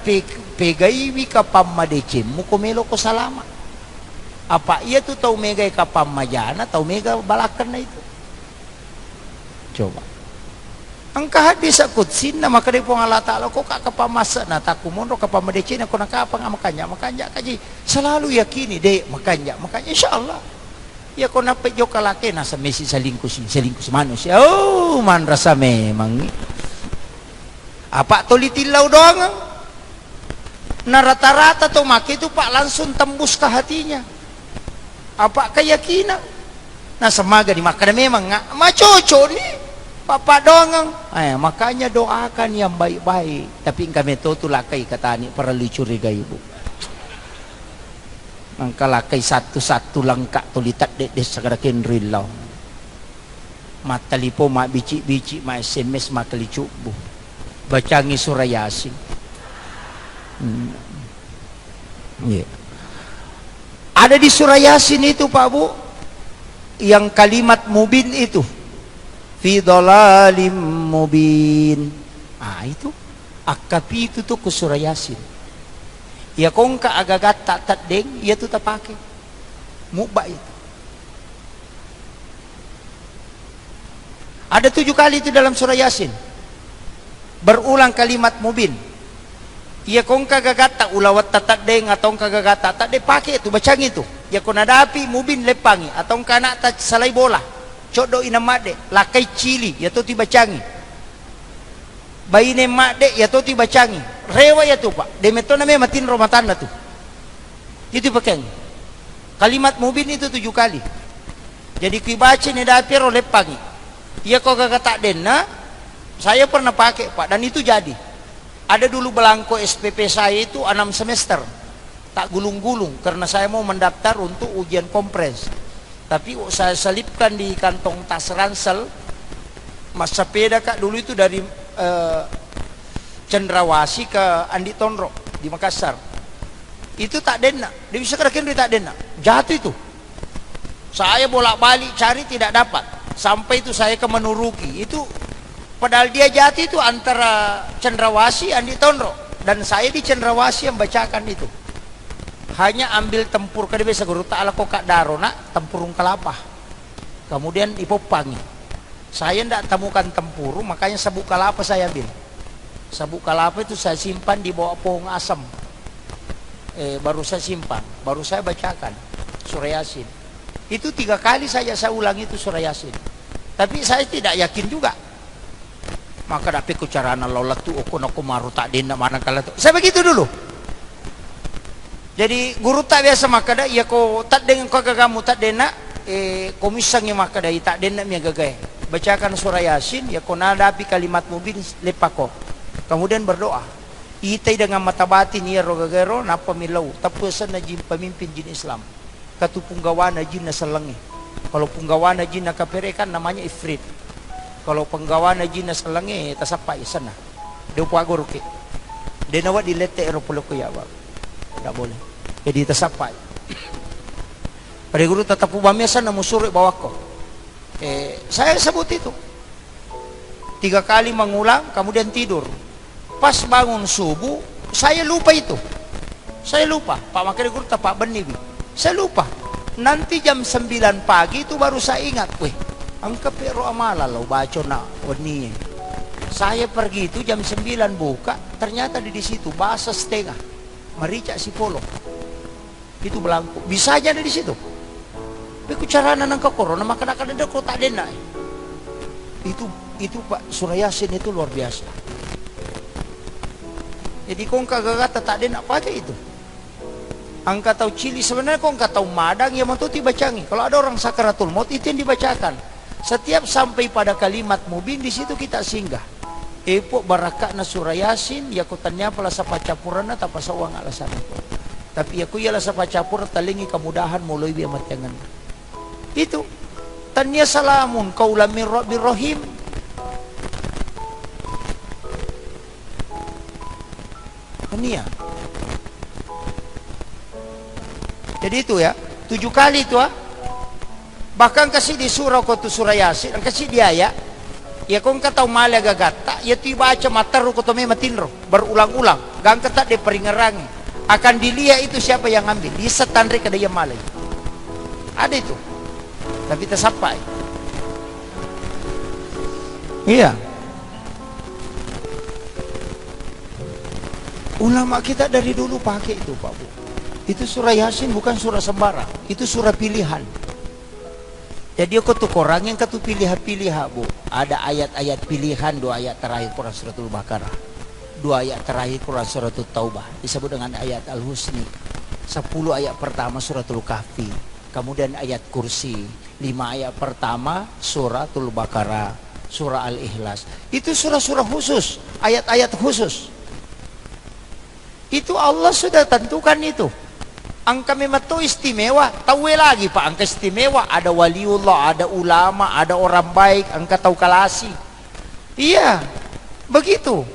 pegai wika pamma decem muko melo ko salama Apa ia tuh tahu mega kapam majana, tahu mega balakan na itu. Coba. Angka hadis kutsin na maka depo Allah Ta'ala ko kakapamasa na takumonro kapamadecin ako nakapang makanya kaji selalu yakini deh makanya insyaallah ya ko napet yo kalaki nasa mesi selingkuh manusia oh man rasa memang apa tolitilaw doang na rata-rata to maki itu pak langsung tembus ke hatinya apa keyakinan nah semaga di makanya memang macoco nih Papa dongang, makanya doakan yang baik-baik. Tapi kami tu lakai kata ni perlu curiga ibu. Angka lakai satu-satu langkah tu litat de segerakin rilau. Mata lipo mak bici mak SMS mak kelicubu. Bacangi surah Yasin. Yeah. Ada di surah Yasin itu Pak Bu, yang kalimat mubin itu. Fi dhalalim mubin. Itu akapi itu tuh ke surah Yasin. Ya kong ka agagat tak deng, ya tuh tak pakai. Mubah itu. Ada 7 kali itu dalam surah Yasin. Berulang kalimat mubin. Ya kong ka agagat tak ulawat tak deng atau kagagat tak deng pakai itu bacang itu. Ya kong nadapi mubin lepangi atau kana tak salai bola. Codo ina made lakai cili ya to tiba cangi baine made ya to tiba cangi rewa ya tu Pak demeto na me matin romatan na tu itu pakai kalimat mubin itu 7 kali jadi kibace ne dapir oleh pagi ya kok gak tak denna saya pernah pakai Pak dan itu jadi ada dulu belangko SPP saya itu 6 semester tak gulung-gulung karena saya mau mendaftar untuk ujian kompres. Tapi saya selipkan di kantong tas ransel mas sepeda Kak dulu itu dari Cendrawasih ke Andi Tonro di Makassar itu tak dena dia bisa kerakin dia tak dena jatuh itu saya bolak-balik cari tidak dapat sampai itu saya ke Menuruki itu padahal dia jatuh itu antara Cendrawasih Andi Tonro dan saya di Cendrawasih yang bacakan itu hanya ambil tempur kada biasa guru ta'ala kokak darona tempurung kelapa kemudian ipopangi saya ndak temukan tempuru makanya sabuk kelapa saya ambil sabuk kelapa itu saya simpan di bawah pohon asam baru saya simpan baru saya bacakan surah Yasin itu 3 kali saya ulang itu surah Yasin tapi saya tidak yakin juga maka dapat kucarana lolat tu aku maru tak denda mana kala tu saya begitu dulu. Jadi guru tak biasa makada ya ko tak dengan ko gagamu tak dena komisang yang makada tak dena mi gagay. Bacakan surah Yasin ya ko nadapi kalimat mubin lepako. Kemudian berdoa. Itai dengan mata batin ya rogagero na pamilaw tapusan na jin pemimpin jin Islam. Katu punggawa na jin na salangi. Kalau punggawa na jin na kaperekan namanya ifrit. Kalau punggawa na jin na salangi tasapa isana. Deu pagor ke. Denawa dilete eropolo ko ya ba. Tidak boleh jadi tersapai pada guru tetap ubamiasa namun suruh bawa ko saya sebut itu 3 kali mengulang kemudian tidur pas bangun subuh saya lupa itu Pak makanya guru tak Pak Beni saya lupa nanti jam 9 pagi itu baru saya ingat angka pero amala lo baca na wani saya pergi itu jam 9 buka ternyata di situ bahasa setengah Marica si polo itu belangku bisa aja ada di situ tapi carana nang corona maka ada ko tak dena itu Pak surah Yasin itu luar biasa jadi kong kagagata tak dena pakai itu angka tahu cili sebenarnya kong tahu madang ya mantu dibacangi kalau ada orang sakaratul maut itu yang dibacakan setiap sampai pada kalimat mubin di situ kita singgah Epo barakak na surah Yasin ya kutannya pala sa pacapurana tapos sa uang alasan ko. Tapi aku ialah sa pacapur talingi kemudahan mulai biya matyangan. Itu tanya salamun kaulam min rabbir rahim. Tania. Jadi itu ya 7 kali itu bahkan kasih di surah tu surah Yasin kasih dia ya ya kong kataw mali agagata ya tiba aja mataru ko tome matinro berulang-ulang gang ketak de peringerangi akan dilihat itu siapa yang ambil di setandre kada yang malay Ada itu. Tapi tersampai. Iya. Ulama kita dari dulu pakai itu, Pak Bu. Itu surah Yasin bukan surah sembarang. Itu surah pilihan. Jadi aku tuh orang yang ketu pilih-pilih, Bu. Ada ayat-ayat pilihan, 2 ayat terakhir Quran suratul Baqarah. 2 ayat terakhir Quran suratul Taubah. Disebut dengan ayat Al-Husni. 10 ayat pertama suratul Kahfi. Kemudian ayat Kursi. 5 ayat pertama suratul Baqarah. Surah Al-Ikhlas. Itu surah-surah khusus. Ayat-ayat khusus. Itu Allah sudah tentukan itu. Angka memang itu istimewa. Tahu lagi Pak, angka istimewa. Ada waliullah, ada ulama, ada orang baik. Angka tahu kalasi. Iya, begitu.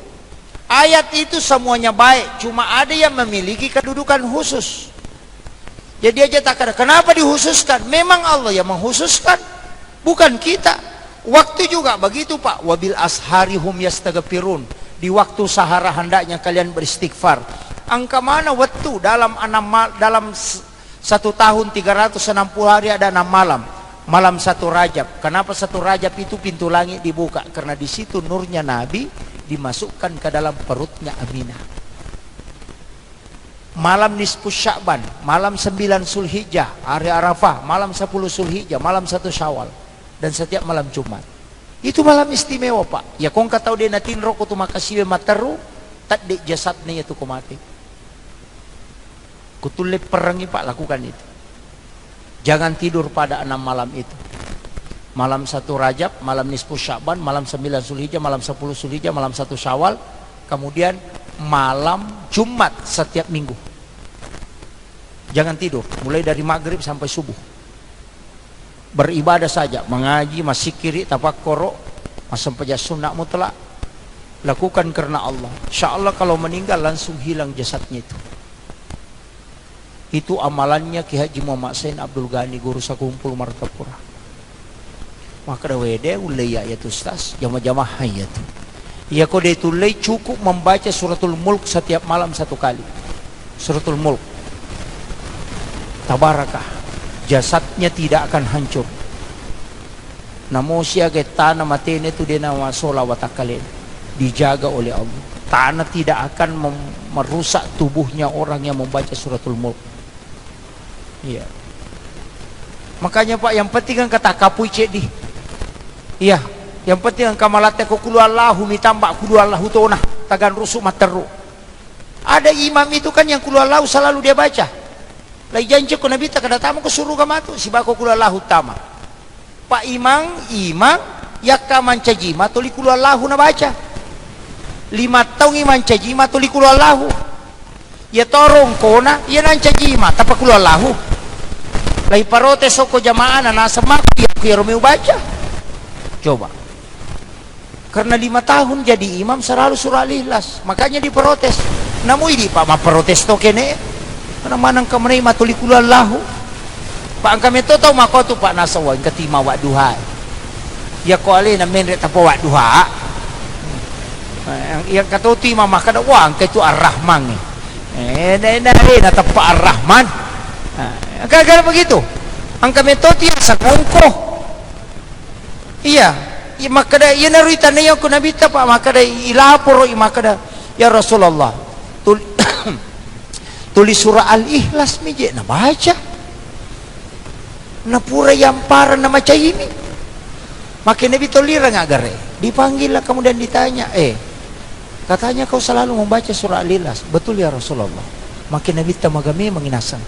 Ayat itu semuanya baik. Cuma ada yang memiliki kedudukan khusus. Jadi aja tak ada. Kenapa dikhususkan? Memang Allah yang mengkhususkan. Bukan kita. Waktu juga begitu Pak. Wabil ashari hum yastaghfirun. Di waktu sahara hendaknya kalian beristighfar. Angka mana waktu dalam 1 tahun 360 hari ada 6 malam. Malam 1 Rajab. Kenapa 1 Rajab itu pintu langit dibuka? Karena di situ nurnya Nabi dimasukkan ke dalam perutnya Aminah. Malam nisfu Sya'ban, malam 9 Zulhijjah, hari Arafah, malam 10 Zulhijjah, malam 1 Syawal, dan setiap malam Jumat. Itu malam istimewa Pak. Ya kong katau dia natin roko tu makasiwe materu, tak di jasad niya tu kumati. Kutulip perangi Pak, lakukan itu. Jangan tidur pada 6 malam itu. Malam 1 Rajab, malam nisfu Sya'ban, malam 9 Zulhijjah, malam 10 Zulhijjah, malam 1 Syawal, kemudian malam Jumat setiap minggu. Jangan tidur, mulai dari maghrib sampai subuh. Beribadah saja, mengaji, masih kiri, tafakkuro, masam paja sunnah mutlak. Lakukan karena Allah. Insyaallah kalau meninggal langsung hilang jasadnya itu. Itu amalannya Ki Haji Muhammad Sain Abdul Ghani, guru sakumpul Martapura. Maka wede ulai ya Ustaz, jamaah-jamaah hayat. Ya kode itu cukup membaca suratul Mulk setiap malam 1 kali. Suratul Mulk. Tabarakah. Jasadnya tidak akan hancur. Namo siaga tanah matene itu dia nama solawatakalin. Dijaga oleh Allah. Tanah tidak akan merusak tubuhnya orang yang membaca suratul Mulk. Iya. Makanya Pak, yang penting kan kata kapui cedi. Iya, yang penting ang kamalatnya ko kulu Allahu mitambak kulu Allahu tona tagan rusuk materu. Ada imam itu kan yang kulu Allahu selalu dia baca. Lai janji ko nabi tak ada tamu ko suruh kamatu si bako kulu Allahu tama. Pak imam yakka mancajima tuli kulu Allahu na baca. 5 tahun iman cajima tuli kulu Allahu. Ya torong kona ya nancajima tapa kulu Allahu. Lai parote soko jamaah na nasa mati ya Romeo baca. Coba. Karena 5 tahun jadi imam selalu surah Al-Ikhlas. Makanya diprotes. Namun ini Pak ma protes to kene. Karena manang kamrei matuli kula Allahu. Pak kami to tau mako tu Pak nasawa ketima wa duha. Ya ko ale na menre tapo wa duha. Yang katoti mama kada wa ang itu Ar-Rahman. Na tapa Ar-Rahman. Gara-gara begitu. Ang kami to ti sa kongko. Iya, makada iya narita na ko nabita Pak, makada ilaporo makada ya Rasulullah. Tulis surah Al-Ikhlas mije na baca. Na pura yang para na maca ini. Makin Nabi tolira ngagare. Dipanggil lah kemudian ditanya, katanya kau selalu membaca surah Al-Ikhlas. Betul ya Rasulullah. Makin Nabi tamagami menginasan.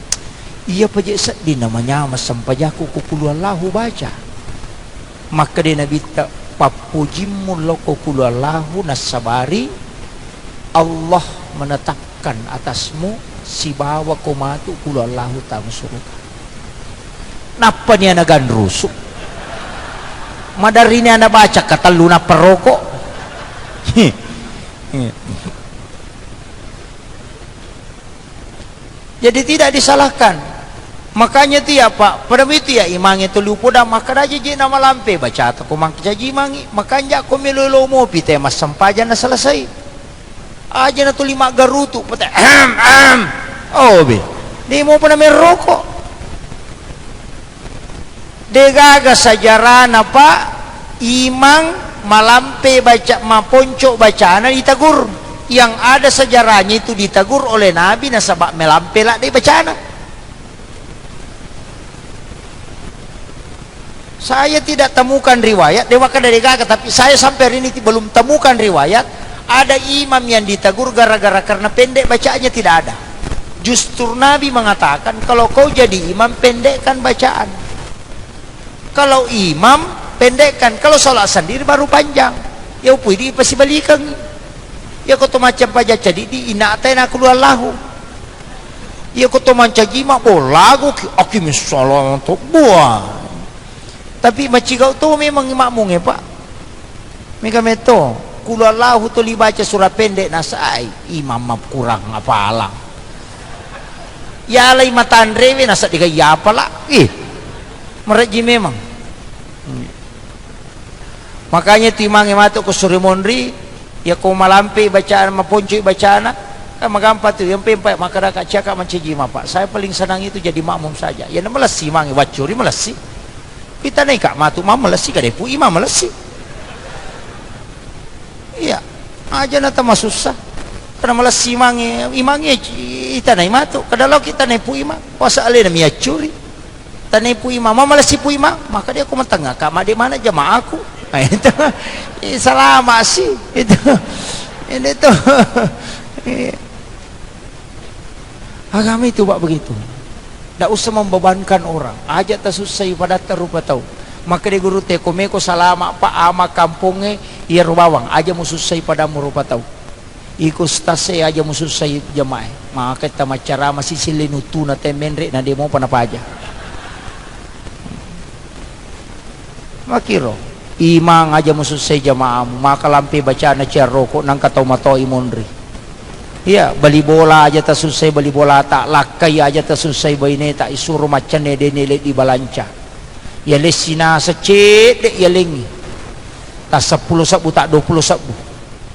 Iya pajak di namanya masampajaku kukuluallahu baca. Maka dia Nabi papujimu loko kuluallahu nasabari, Allah menetapkan atasmu si bawa komatu kuluallahu tamu surga. Napa ni anagan rusuk? Madari ni anak baca kata luna perokok. Jadi tidak disalahkan. Makanya tu ya Pak, pada itu ya imang itu lupa dah maka dah jadi nama lampe baca atau kumang jadi imangi makanya aku melolo mo pite mas sampaja na selesai aja na tu 5 garutu pate oh be di mo pa na merokok degaga sajarana pak imang malampe baca maponco bacaan ditegur, yang ada sejarahnya itu ditegur oleh Nabi nasabak melampe lah di bacaan. Saya tidak temukan riwayat dewa kada degaga, tapi saya sampai hari ini belum temukan riwayat ada imam yang ditegur gara-gara karena pendek bacaannya, tidak ada. Justru Nabi mengatakan kalau kau jadi imam pendekkan bacaan. Kalau imam pendekkan, kalau sholat sendiri baru panjang. Ya upui di pasti balikan. Ya kau tu macam paja jadi di inate nak keluar lahu. Ya kau tu macam jima lagu aki misalnya untuk buah. Tapi macam kau tu memang makmum ya pak. Mereka meto keluar lahu tu dibaca surah pendek nasai imam kurang apa alang. Ya alai matan rewe nasa diga ya apalah. Mereji memang. Makanya timang masuk ke suri mondri ya kau malampi bacaan maponcoi bacaan kan magampa tu yang pempai maka dak cakap menceji pak. Saya paling senang itu jadi makmum saja. Ya melesi mangi wacuri melesi. Kita naik kak matu mam melesi ka depu imam melesi. Iya, aja nata susah. Karena melesi mangi imangi kita naik matu. Kadalo kita naik pu imam. Puasa ale na miacuri. Tanai pu imam, mama lesi pu imam, maka dia aku mentengah, kak di mana jamaah aku? Nah, itu, selama sih itu, ini tuh, agama itu pak begitu, tidak usah membebankan orang, aja tak susah pada terupa tahu, maka dia guru tekomeko salama pak ama kampungnya, ia rubawang, aja mususai pada murupa tahu, ikut stase aja mususai jamaah, maka kita macara masih silinutu na temenre na demo panapa aja. Makiro imang aja mususai jamaah maka lampi bacaan cia rokok nang katau matoi mondri. Iya, beli bola aja tak susai, beli bola tak lakai aja tak susai, baine tak isuru macan ne denele di balanca. Ya lesina secet dek ya lengi. Tak 10 sabu tak 20 sabu.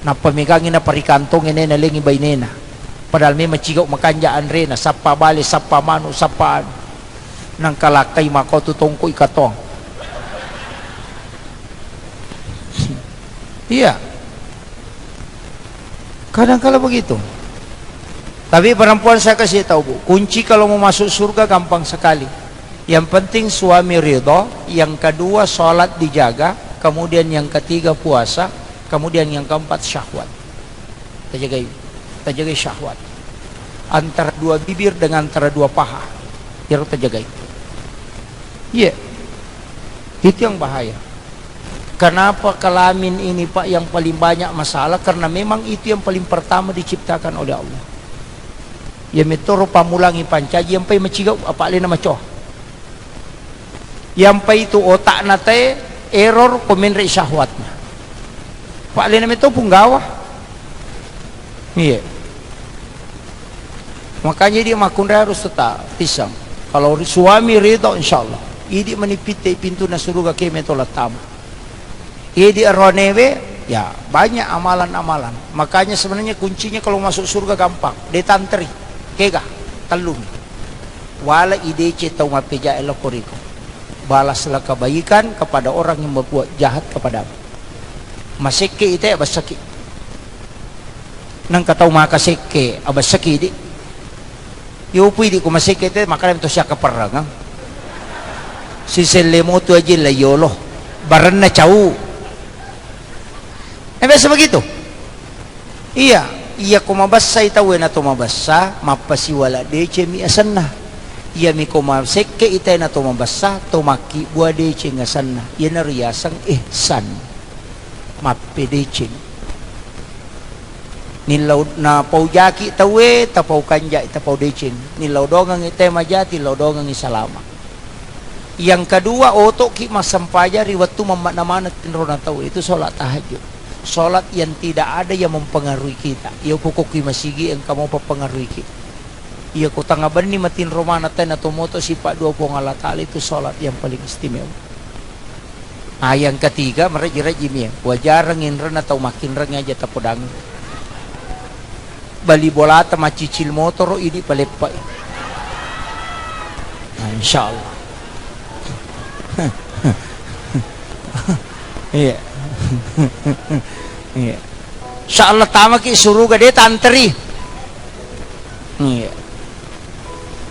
Na pemegangin na parikantong ene na lengi bainena. Padahal me macigau makanjaan rena sapa bale sapa manu sapaan. Nang kalakai mako tutongko ikatong. Iya, kadang-kadang begitu. Tapi perempuan saya kasih tahu bu, kunci kalau mau masuk surga gampang sekali. Yang penting suami ridho, yang kedua sholat dijaga, kemudian yang ketiga puasa, kemudian yang keempat syahwat. Terjaga syahwat. Antara dua bibir dengan antara dua paha, harus terjaga. Iya, itu yang bahaya. Kenapa kelamin ini pak yang paling banyak masalah? Karena memang itu yang paling pertama diciptakan oleh Allah. Ya metoro pamulangi pancaji yang pai macigau apa le nama coh. Yang pai itu otak nate error pemenre syahwatnya. Pak le nama itu punggawah. Iya. Makanya dia makunda harus tetap pisang. Kalau suami ridho insyaallah. Idi menipite pintu na surga keme tolat tamu. Di ronewe ya banyak amalan-amalan. Makanya sebenarnya kuncinya kalau masuk surga gampang. Detantri, kega, talung. Wala ide cetau mapeja elokoriko. Balaslah kebaikan kepada orang yang berbuat jahat kepadamu. Maseke itu ya basaki. Nang katau makaseke abasaki di. Yupi di ko maseke itu makanan itu siya kaparang. Si selemo tu aja la yolo. Baran na cau. Biasa begitu. Iya, iya ko mabasa itawin na to mabasa, mapasiwala dece mi asanna. Iya mi ko maseke itay na to mabasa, to maki buah dece ngasanna. Iya na riyasang ihsan. Mape dece. Nilaw na paujaki tawe, tapau kanja itapau dece. Nilaw dongang itay majati, nilaw dongang isalama. Yang kedua otok ki masampaja riwatu mamana-mana tinrona tawe itu salat tahajud. Solat yang tidak ada yang mempengaruhi kita. Ia pokok masigi yang kamu mempengaruhi kita. Ia ko tangaban ni matin romana ten atau moto sifat dua Allah Ta'ala itu solat yang paling istimewa. Yang ketiga mereji-reji mi wajar nginren atau makin reng aja tapodang. Bali bola ma cicil motor ini palepai. Insyaallah. Iya. Iya. Insyaallah tama ki suruh gade tantri. Iya.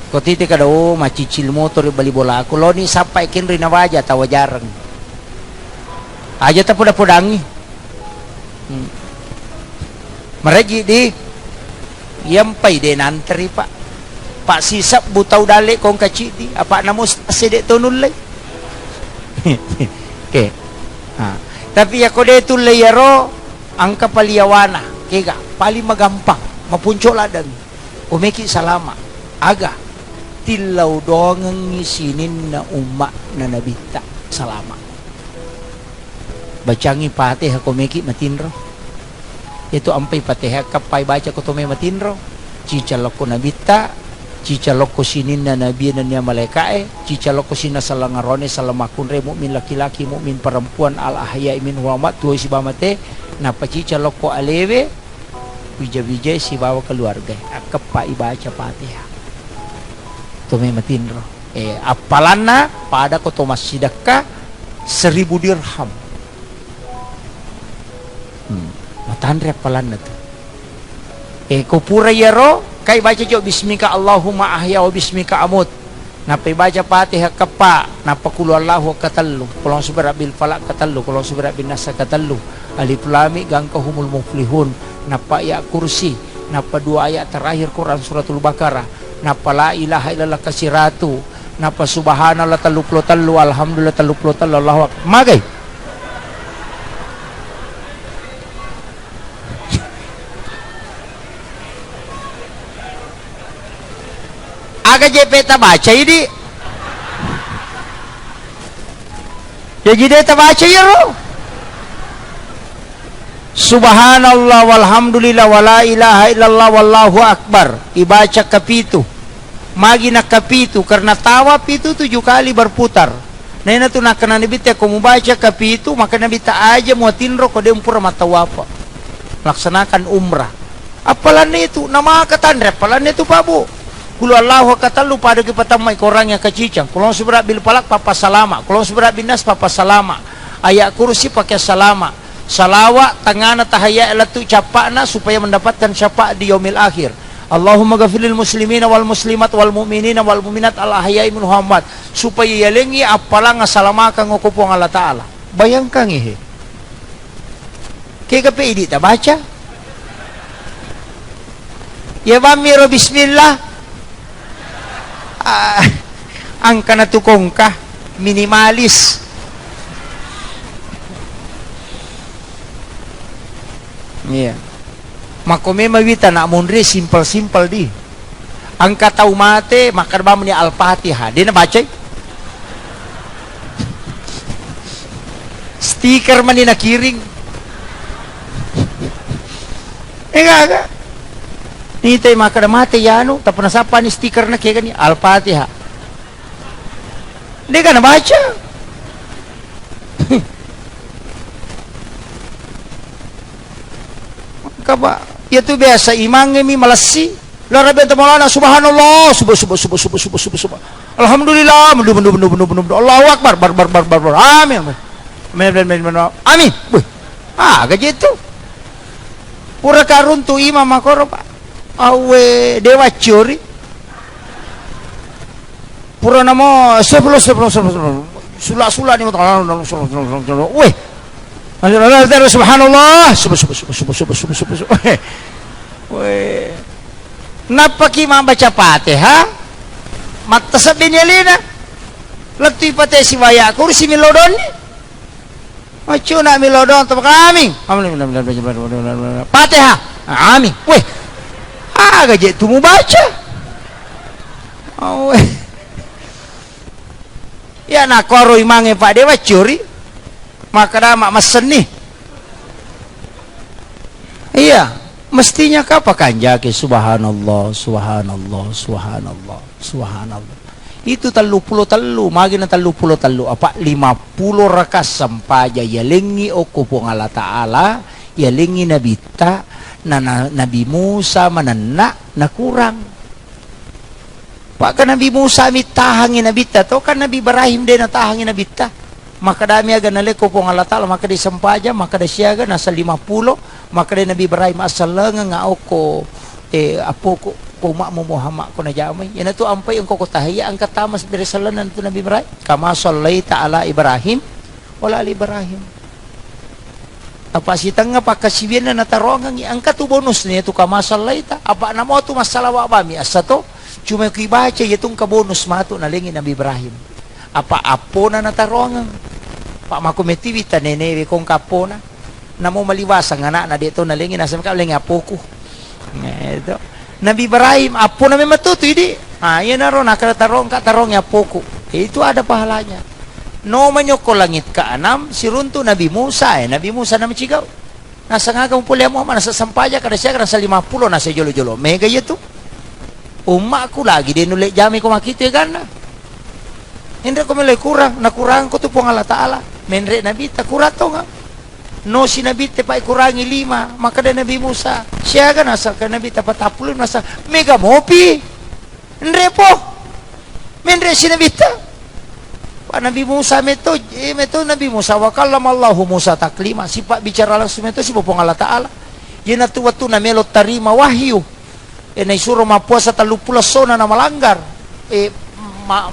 Ko titi kada macicil motor bali bola aku lo ni sampai kin rina waja tawa jarang. Aja ta puda-pudangi. Meregi di yampai de nantri pak. Pak sisap butau dale kong kaciti apa namus sedek tonul lay. Oke. Tapi ya kode itu layaro angka paliawana kega paling magampang mapunco ladang umeki salama aga tilau dongeng ngisinin na umak na nabita salama bacangi Fatihah komeki matinro itu ampai Fatihah kapai baca ko tome matinro cicalok ko nabita cicalok ko sinin na nabi na niya malaikae cicalok ko sina salangarone salamakunre mukmin laki-laki mukmin perempuan al ahya min huamat tuoi si bamate napacicalok ko alewe bija-bija si bawa keluarga kapai baca Fatihah tome matinro apalana pada ko tomas sidaka 1000 dirham matandre apalana tu ko pura yaro kai baca jo bismika Allahumma ahya wa bismika amut napai baca Fatihah kapa napa qul huwallahu katallu qul subhanabil falaq katallu qul subhanabil nas katallu alif lam mim gangkahumul muflihun napa ya kursi napa 2 ayat terakhir Quran suratul Baqarah napa la ilaha illallah kasiratu napa subhanallah tallu alhamdulillah tallu Allahu akbar magai aga je peta baca ini ya jadi ta baca ya ro subhanallah walhamdulillah wala ilaha illallah wallahu akbar ibaca kapitu magi na kapitu karena tawa pitu 7 kali berputar nena tu nak kena nabita ko baca kapitu maka nabita aja muatinro ko dempur matawafa laksanakan umrah apalan itu nama katandre apalan itu babu Kulu Allahu katalu pada kepatamai korang yang kecicang. Kulong seberat bil palak papa salama. Kulong seberat binas papa salama. Ayat kursi pakai salama. Salawat tangana tahaya elatu capakna supaya mendapatkan syafaat di yaumil akhir. Allahumma ghafirlil muslimina wal muslimat wal mu'minina wal mu'minat al ahya'i min Muhammad supaya yalengi apalang asalamakan ngokupong Allah Ta'ala. Bayangkan ihe. Kaya kape idi ta baca. Ya bamiro bismillah. Angka na tukong ka minimalis makome mawita na mundre simple di angka tau mate makarba ni al-Fatihah dia na baca stiker man ni nakiring enggak nitay makada mate yano tapos nasapa ni sticker na kaya gani al-Fatihah hindi ka na baca kaba itu biasa imangnya mi malasi larabe tamalana subhanallah subah alhamdulillah mendu Allahu akbar bar amin amin gaji itu pura karun tu imam makoro pak awe dewa curi pura namo sebelum sula ni weh subhanallah weh napa ki baca Fatihah mata sabin yalina lati pate si waya kursi milodon ni macuna milodon tu kami Fatihah amin weh gaji itu mau baca ya nak koro imange pak dewa curi maka dah mak mesen nih iya mestinya kapa kanjake subhanallah itu 33 magi na 33 apa 50 rakas sampaja yalengi okupong Allah Ta'ala yalengi nabita na Nabi Musa manana na kurang pak kan Nabi Musa mitahangin nabita to kan Nabi Ibrahim din natahangin nabita maka dami aga naleko pong Allah Ta'ala, maka di sempaja, maka di siaga nasa 50, maka di Nabi Ibrahim asalanga nga ko apo ko makmu Muhammad ko na jamay. Yan ito ampay ang kokotahaya ang katamas dari salanan to Nabi Ibrahim. Kama sallaita ala Ibrahim wala ali Ibrahim. Apa sitang nga pakasibian na natarongang iangkat tu bonus niya to kama sallaita. Apa namo tu masalah wa bami asa to. Cuma ko ibaca itong kabonus mato na lingin Nabi Ibrahim. Apa apo na natarongang. Pak makumetiwita nenewe kong kapo na. Namo maliwasang anak na dito na lingin asam ka lingin apo ko. Ito. Nabi Ibrahim apo na may matuto hindi. Yan na ron nakatarong katarong ya poko. Itu ada pahalanya. No manyo ko langit ka anam sirunto Nabi Musa Nabi Musa na machigaw. Nasa nga kang pulya mo nasa sampaya kada siya nasa 50 nasa jolo-jolo. Mega yato. Umma ko lagi din ulit jami ko makita gana. Hindi ko malay kurang nakurang ko to pong Allah Ta'ala. Menre Nabi ta kurato nga. No sinabit pa ikurangi 5 maka da Nabi Musa siya ka nasa ka Nabi tapatapulun nasa mega mopi andre po menre sinabit pa Nabi Musa meto Nabi Musa wa kallamallahu Musa taklima si pak bicara langsung meto si popong Allah Ta'ala yan na tuwatu na melot tarima wahyu naisuro mapuasa 30 sona na malanggar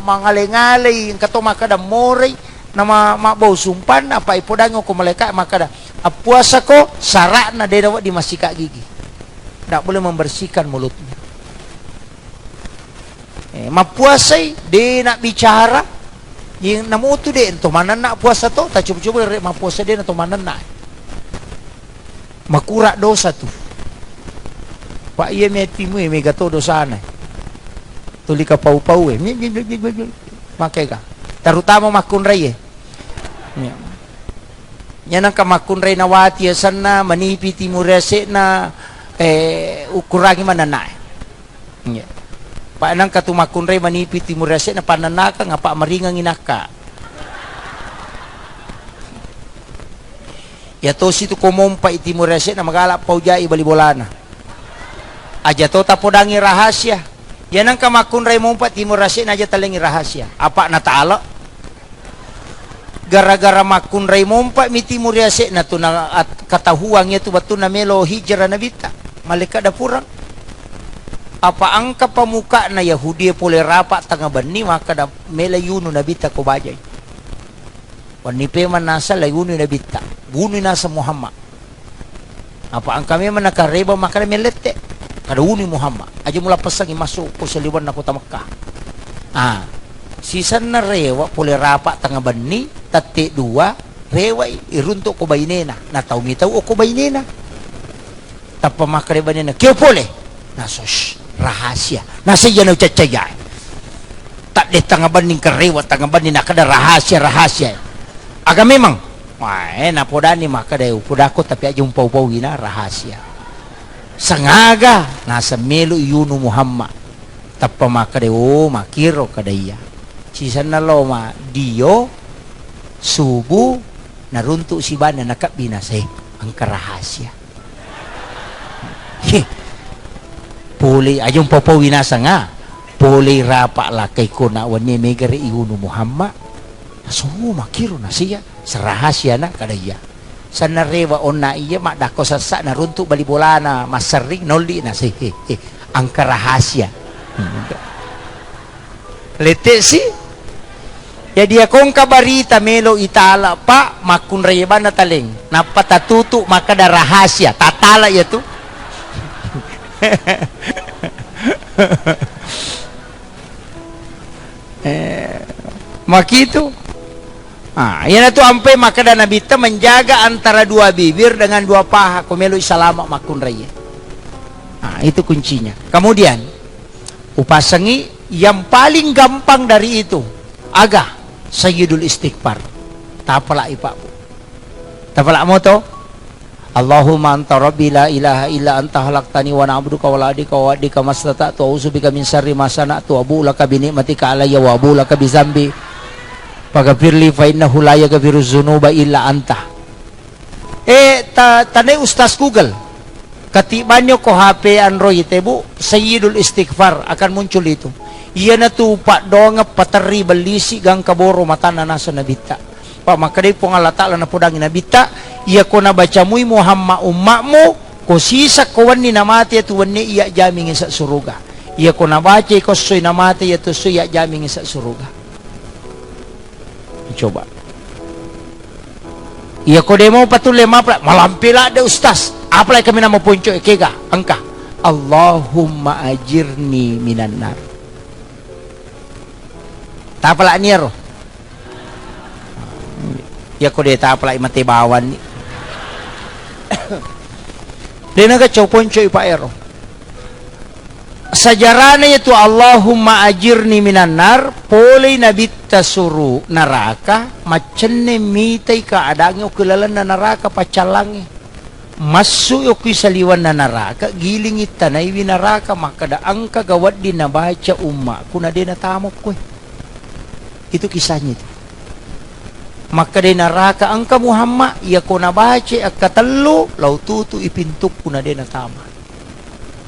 mangalay-ngalay kato makada moray na mabaw sumpan apa ipodango ko maleka maka puasa ko syarat na dewa di masika gigi tidak boleh membersihkan mulutnya mapuasay di nak bicara yung namuto din to manan na puasa to ta coba mapuasa din to manan na makura dosa tu pak iya metimu mega to dosa na tuli ka pau-pau makai ka terutama makun ray yan ang kamakun ray na wati asan na manipi timurese na ukurangi mananay paanang katumakun ray manipi timurese na pananaka nga pa maringang inaka yato situ komompa itimurese na magala pauja ibalibolana aja to tapodangi rahasya yan ang kamakun ray mompa timurese na aja talengi rahasya apa na taala gara-gara makun ray mompa miti muriase na to na at katahuang ito bato na melo hijra na bita malika da purang apa ang kapamuka na Yahudi pole rapa tanga bani maka da melayuno na bita ko bajay wanipe man nasa layuno na bita buno nasa Muhammad apa ang kami man nakareba maka na melete kada uni Muhammad aja mula pasang masuk ko sa liwan na ko tamakka sisan na rewa pole rapa tanga bani tati 2 rewa irunto ko baynena nataw mitaw o ko baynena tapamakreba nina kyo pole nasos rahasya nasa yan ang tsatsaya tak de tanga baning karewa tanga banin nakada rahasya aga memang napodani makada upodako tapi aja umpaw-paw gina rahasya sangaga nasa melo yunu Muhammad tapamakade makiro kadaya sisan na loma dio subuh naruntuk si bana nakabinasay ang karahasya puli ayong papawinasa nga puli rapa lakay ko na wani megari iuno Muhammad so makiro na siya sa rahasya na kadaya sa narewa on na iya makdako sa naruntuk balibolana masaring noli na siya ang karahasya lete si jadi akong kabarita melo itala pa makunrayaban na taling napatatuto makada rahasya tatala yato makito yan na to ampay makada nabita menjaga antara 2 bibir dengan 2 paha kumelo isalama makunraya itu kuncinya kemudian upasangi yang paling gampang dari itu aga Sayyidul Istighfar tapala ipa po tapala mo to Allahumma anta rabbi la ilaha illa anta halaqtani wa na'buduka wa la adika wa adika mastata'tu a'udzubika min syarri ma sana'tu wa abu'u laka bi ni'matika alayya wa abu'u laka bi dzambi faghfirli fa innahu la yaghfiru dzunuba illa anta tanay Ustaz Google katibanyo ko HP Android bu Sayyidul Istighfar akan muncul itu iya na tu pak doang patari balisi gang kaboro mata na nasa nabita Pak maka dai pong Allah Ta'ala na podangin na bita iya ko na baca mui Muhammad ummakmu ko sisa ko wani na mati atu wani iya jaming sa suruga iya ko na baca ko soy na mati atu soy iya jaming sa suruga. Coba iya ko demo patule mapla malampila de ustaz apa kami nama ponco kega angka Allahumma ajirni minan nar tapala niero ya ko de tapala imate bawan ni de naga ponco ipaero sajarana itu Allahumma ajirni minan nar pole nabi tasuru neraka macenne mitai keadaannya ukulalan na neraka pacalangi masuk yoki saliwan na neraka gilingi tanay winaraka maka da angka gawad din na baca umma kuna din na tamok ko itu kisahnya itu maka din neraka angka Muhammad ya kuna baca akatalo laututu ipintuk kuna din na tama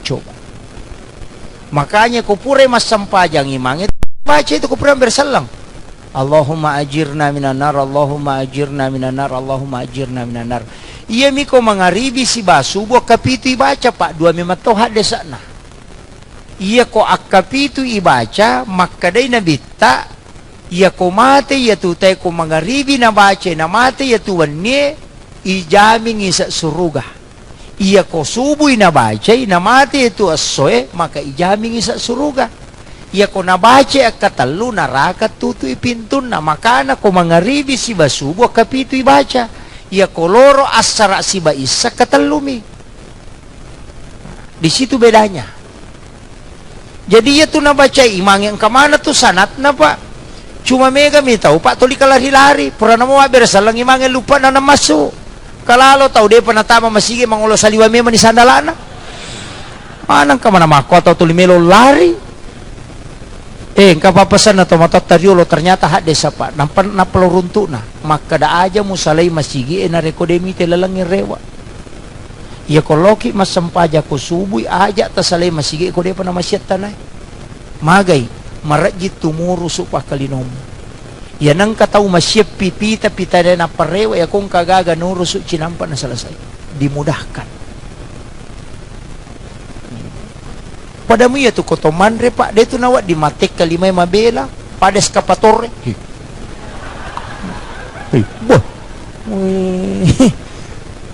coba makanya kupure mas sampajang imangit baca itu kupure berselang Allahumma ajirna minan nar Allahumma ajirna minan nar Allahumma ajirna minan nar iya miko mangaribi si basu buat kapitu ibaca pak dua mematoh hadesana iya ko akapitu ibaca maka day nabita iya ko mate iya tutay ko mangaribi na baca na mate iya tuwanne ijaming isa suruga iya ko subuy na baca na mate itu asoe maka ijaming isa suruga iya ko nabaca akatalo naraka tutu ipintun na makana ko mangaribi si basubo kapitu ibaca iya ko loro asara si baisa katalumi di situ bedanya jadi iya tu nabaca imang yang kamana tu sanat na pak cuma mega mi tahu pak tuli kalari-lari pura namo bersalang imang yang lupa na masuk kalalo tahu dia panatama masigi mangulo saliwa mema ni sandalana manang kamana mako atau tuli melo lari kapapasan atau mata tariolo ternyata hak desa pak nampan napalo runtuk na maka da aja musalai masigi na rekodemi telalangin rewa ya koloki mas sampaja ko subuy aja tasalai masigi ko de pa na masyat tanay magay marajit tumuro supa kalinomo ya nang kataw masyap pipita pitada na parewa ya kung kagaga nuro su chinampa na salasay dimudahkan pada mu ya tu kotomanre pak dia tu nawat di matek kalimay mabela pada eskapatore boh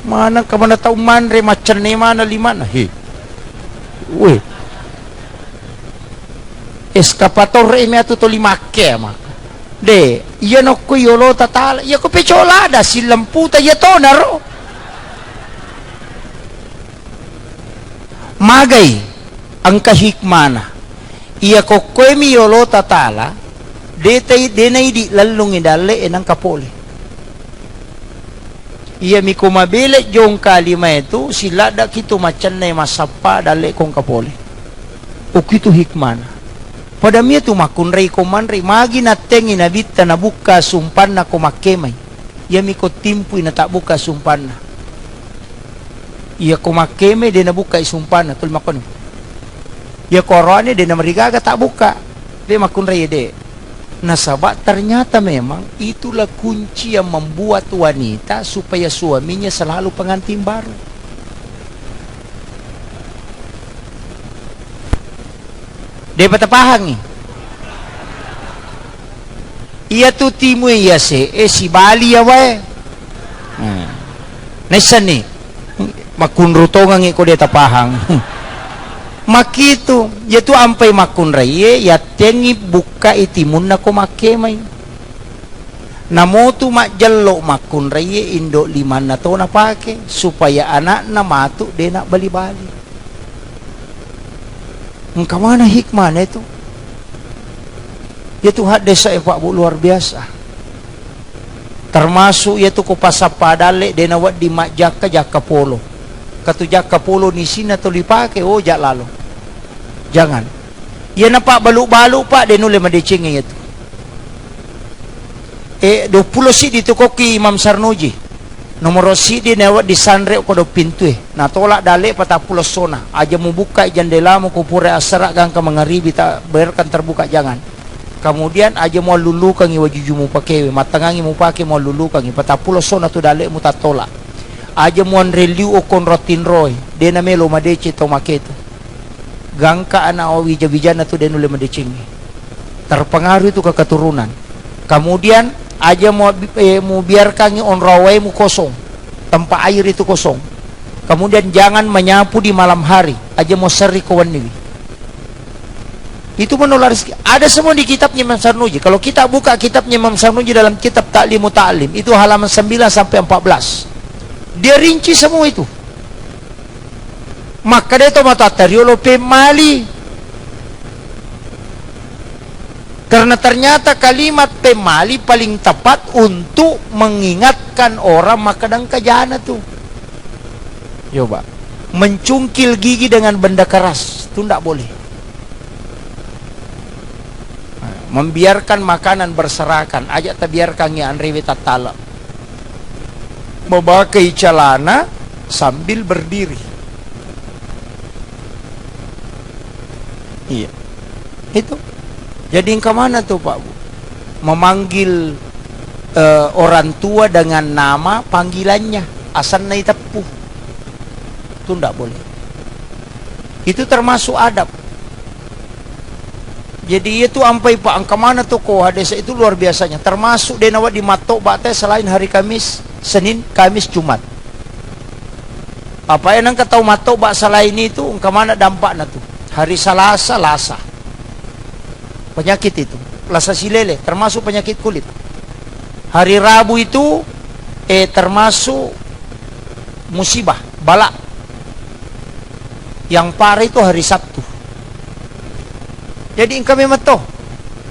mana ka mana tau manre macerne mana limana weh eskapatore mi atu to limake ma de iya no ko yolo tatala ya ko pecolada silamputa ya tonaro magay ang kahikmana iya ko kwemi yolo tatala denay di lalong idale enang kapole iya mi kumabile jong kalima itu sila da kito macan na masapa dale kong kapole o kito hikmana pada miya tu makunray kumanray magi nateng inabita na buka sumpan na kumakemay iya mi ko timpo inatabuka sumpan na iya kumakemay din na buka isumpan na tulmakon ya korone dia namarigaga tak buka dia makunray de nasaba ternyata memang itulah kunci yang membuat wanita supaya suaminya selalu pengantin baru dia patapahangi iya tu timu iya si bali ya wae nesan ni makunrutongan ko dia tapahang makitu yaitu ampai makun raye ya tengi buka itimun na ko makemay namotu mak jallo makun raye indo liman na to na pake supaya anak na matu de na bali-bali engkau mana hikmah na itu yaitu hak desa Pak Bu luar biasa termasuk yaitu ko pasapadale de na wad di mak jaka polo katujak kapolo ni sina to lipake oh jak lalo jangan ya nampak baluk-baluk pak dia nule madecing itu 20 si ditukoki Imam Sarnoji nomor si di nawat di sandre ko do pintu na tolak dale patah pulos sona aja mau buka jendela mau kupure asrak gang ke mengaribi tak biarkan terbuka jangan kemudian aja mau lulukangi wajuju mu pakai matangangi mu pakai mau lulukangi patapulo sona tu dalek mu tatola aja mau reliu okon rotin roy dena melo madece to maketu gangka ana o wija-wijana tu denule madecingi terpengaruh itu ke keturunan. Kemudian aja mau biarkan on rawai mu kosong, tempat air itu kosong. Kemudian jangan menyapu di malam hari, aja mau seri kawan ini. Itu menolak rezeki. Ada semua di kitabnya Imam Sarnuji. Kalau kita buka kitabnya Imam Sarnuji dalam kitab Ta'limu Ta'lim, itu halaman 9 sampai 14. Dia rinci semua itu. Maka dia itu mata tariolo pemali. Karena ternyata kalimat pemali paling tepat untuk mengingatkan orang makadang kajana tuh. Coba. Mencungkil gigi dengan benda keras. Itu tidak boleh. Membiarkan makanan berserakan. Ajak terbiarkan yang rewe tatala. Memakai celana sambil berdiri. Iya. Itu. Jadi ke mana tuh Pak Bu? Memanggil orang tua dengan nama panggilannya, asan nai tepuh. Itu tidak boleh. Itu termasuk adab. Jadi itu ampai Pak, ke mana tuh kau hadis itu luar biasanya. Termasuk denawat di matok bate selain hari Kamis, Senin, Kamis, Jumat. Apa yang engkau tahu matok bak selain itu, ke mana dampaknya tuh? Hari Selasa, Lasa. Penyakit itu lasa silele termasuk penyakit kulit. Hari Rabu itu termasuk musibah bala. Yang parah itu hari Sabtu. Jadi kami matoh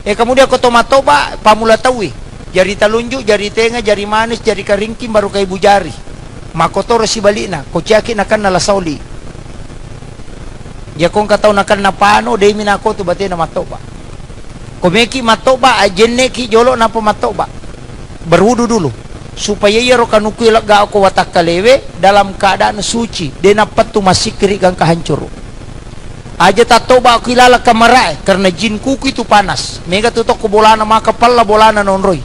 kemudian kau tomato ba pamula tawi jari talunjuk, jari tengah, jari manis, jari karingkim baru kay ibu jari makotor si balina ko ciakin akan nalasauli ya kong kataw nakan napano day minako tu bati na matoba komeki matoba ajenne ki jolo na pamatoba berwudu dulu supaya yaro kanuku ilaga ako watak kalewe dalam keadaan suci dia napat tu masikri kang kahancur aja tatoba aku ilala kamarai karena jin kuku itu panas mega tutok ko bolana maka palla bolana nonroy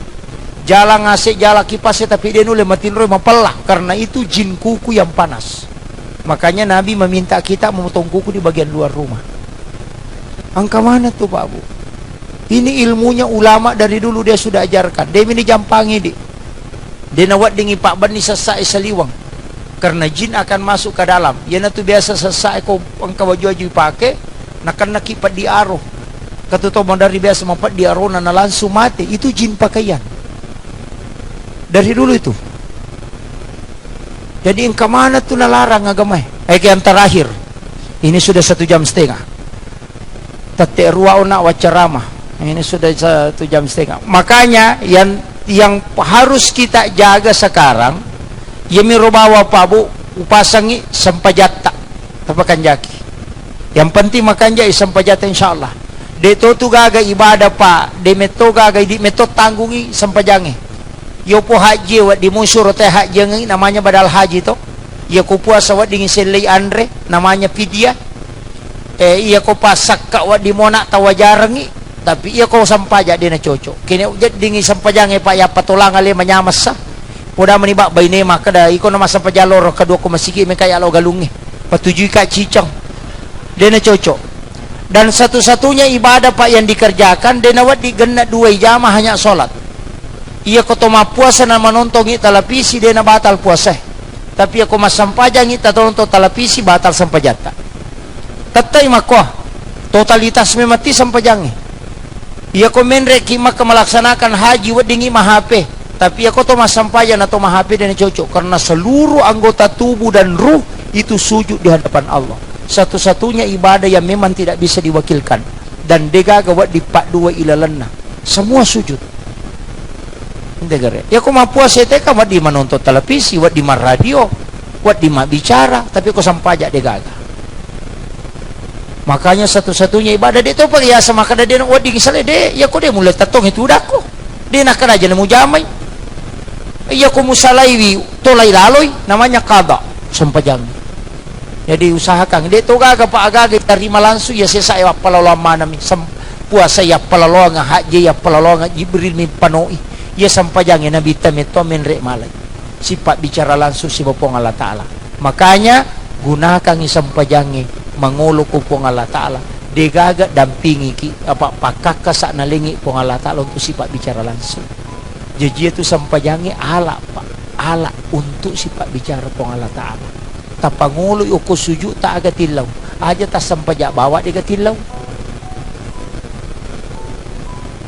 jala ngase jala kipasnya tapi dia nule matin roy mapalla karena itu jin kuku yang panas. Makanya Nabi meminta kita memotong kuku di bagian luar rumah. Angka mana tuh Pak Bu? Ini ilmunya ulama dari dulu dia sudah ajarkan. Dia ini jampangi di. Dia nawat dingi Pak Bani sesak seliwang. Karena jin akan masuk ke dalam. Yana tuh biasa sesak ko angka baju-baju pakai, nakan nakipat di aro. Katuto dari biasa mapat di aro na langsung mati. Itu jin pakaian. Dari dulu itu. Jadi engkau mana tuh nalarang agamai? Yang terakhir. Ini sudah 1,5 jam. Tete ruauna wacaramah. Ini sudah 1,5 jam. Makanya yang harus kita jaga sekarang, yemi robawa pabu upasangi sampajata tapakan jaki. Yang penting makan jai sampajata insyaallah. Deto tu gaga ibadah Pak, de meto gaga di meto tanggungi sampajangi. Yo po haji wat di musyur teh haji namanya badal haji to. Ya ko puasa wat dingin selei andre namanya fidyah. Iya ko pasak ka wat di monak tawajarangi tapi iya ko sampaja dina cocok. Kini ujat dingin sampajangi Pak ya patulang ale manyamas sa. Poda menibak baine maka da iko nama sampajalor kedua ko masiki me kaya lo galungi. Patujui ka cicang. Dina cocok. Dan satu-satunya ibadah Pak yang dikerjakan dina wat digena 2 jam hanya salat. Iya kotoma puasa na manontongi talapisi dia na batal puasa. Tapi ako masampajang ita tonton talapisi batal sampajata. Tatay makoh totalitas memati sampajangi. Iya ko menre kima melaksanakan haji wadingi mahape. Tapi ako to masampajan atau mahape dan cocok karena seluruh anggota tubuh dan ruh itu sujud di hadapan Allah. Satu-satunya ibadah yang memang tidak bisa diwakilkan dan degaga wat di pak 2 ilalanna. Semua sujud. Ya ko mapuasa teka wat di menonton televisi, wat di radio, wat di bicara, tapi ko sampaja de gaga. Makanya satu-satunya ibadah dia tu ya sama kada dia wat di kisale de, ya ko dia mulai tatong itu udah ko. Dia nak aja nemu jamai. Ya ko musalaiwi tolai laloi namanya qada sampajang. Jadi usahakan dia tu gaga Pak gaga terima langsung ya saya apa lama nami puasa ya pelalonga, haji ya pelalonga, Jibril min panoi, ya sampajangin Nabi tameto menrek malai. Sifat bicara langsung si Bapong Allah Ta'ala. Makanya gunakan isampajangi manguluk kupong Allah Ta'ala. Degaga dampingi ki apa pakaka sak nalingi pong Allah Ta'ala untuk sifat bicara langsung. Jadi itu sampajangi ala pak, ala untuk sifat bicara pong Allah Ta'ala. Tapangulu uko sujud tak aga tilaw. Aja tas sampajak bawa dia tilaw.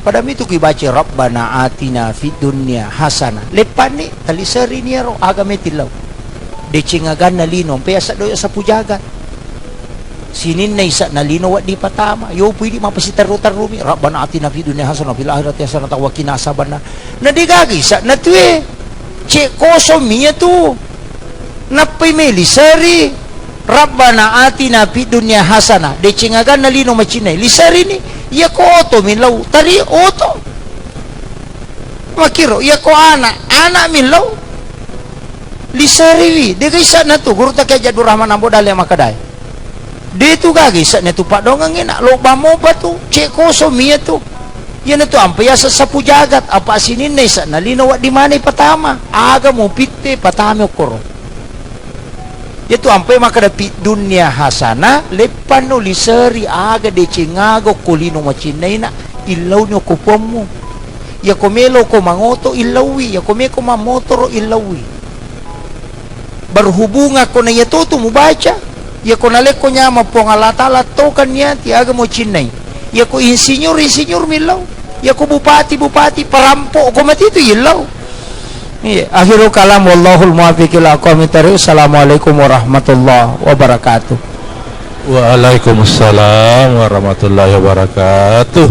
Pada itu kibaca Rabbana atina fid dunya hasanah. Lepan ni talisari ni ro aga metilaw. De cingagan na lino pesa do sa pujagan. Sinin na isa na lino wa di patama. Yo pwede mapasitaru-tarumi. Rabbana atina fid dunya hasanah fil akhirati hasanah wa qina azabannar. Na digagi sa na tuwe. Cek kosong miya tu. Napay melisari Rabbana atina fid dunya hasanah de cingagan na lino machinay lisari ni ya ko oto milaw tari oto makiro ya ko ana milaw lisari wi de kaysa na to guru ta kay Jadur Rahman ambo dali makaday de tu gagi sa na tu pa dong ngina lo ba mo ba tu che ko so miya tu yan ito ang payasa sa pujagat apa sinin na isa na lino wa di manay patama aga mo pitte patami okoro. Itu ampai makadapi dunia hasana lepan no lisari aga de cingago kulino machinay na ilaw nyo kupomo ya komelo ko mangoto ilawi ya komeko mamotoro ilawi berhubunga ko na yato mubaca ya ko naleko nya mapong Allah Ta'ala tokan niya ti aga mo chinay ya ko insinyur milaw ya ko bupati parampo ko matito ilaw. Akhirul kalam wallahul muwaffiq ila aqwamit thariq. Assalamualaikum warahmatullahi wabarakatuh. Waalaikumsalam warahmatullahi wabarakatuh.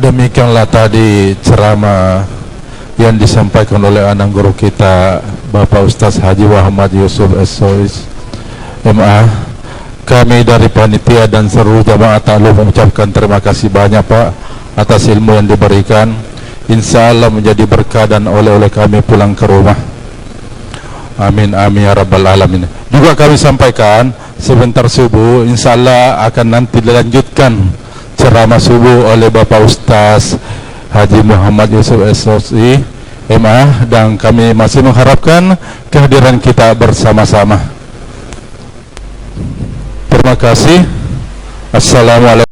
Demikianlah tadi ceramah yang disampaikan oleh anak guru kita Bapak Ustaz Haji Muhammad Yusuf SOIS MA. Kami dari panitia dan seluruh jamaah ta'lim mengucapkan terima kasih banyak Pak atas ilmu yang diberikan. Insya Allah menjadi berkah dan oleh-oleh kami pulang ke rumah. Amin amin ya rabbal alamin. Juga kami sampaikan sebentar subuh insya Allah akan nanti dilanjutkan ceramah subuh oleh Bapak Ustaz Haji Muhammad Yusuf SOI MA, dan kami masih mengharapkan kehadiran kita bersama-sama. Terima kasih. Assalamualaikum.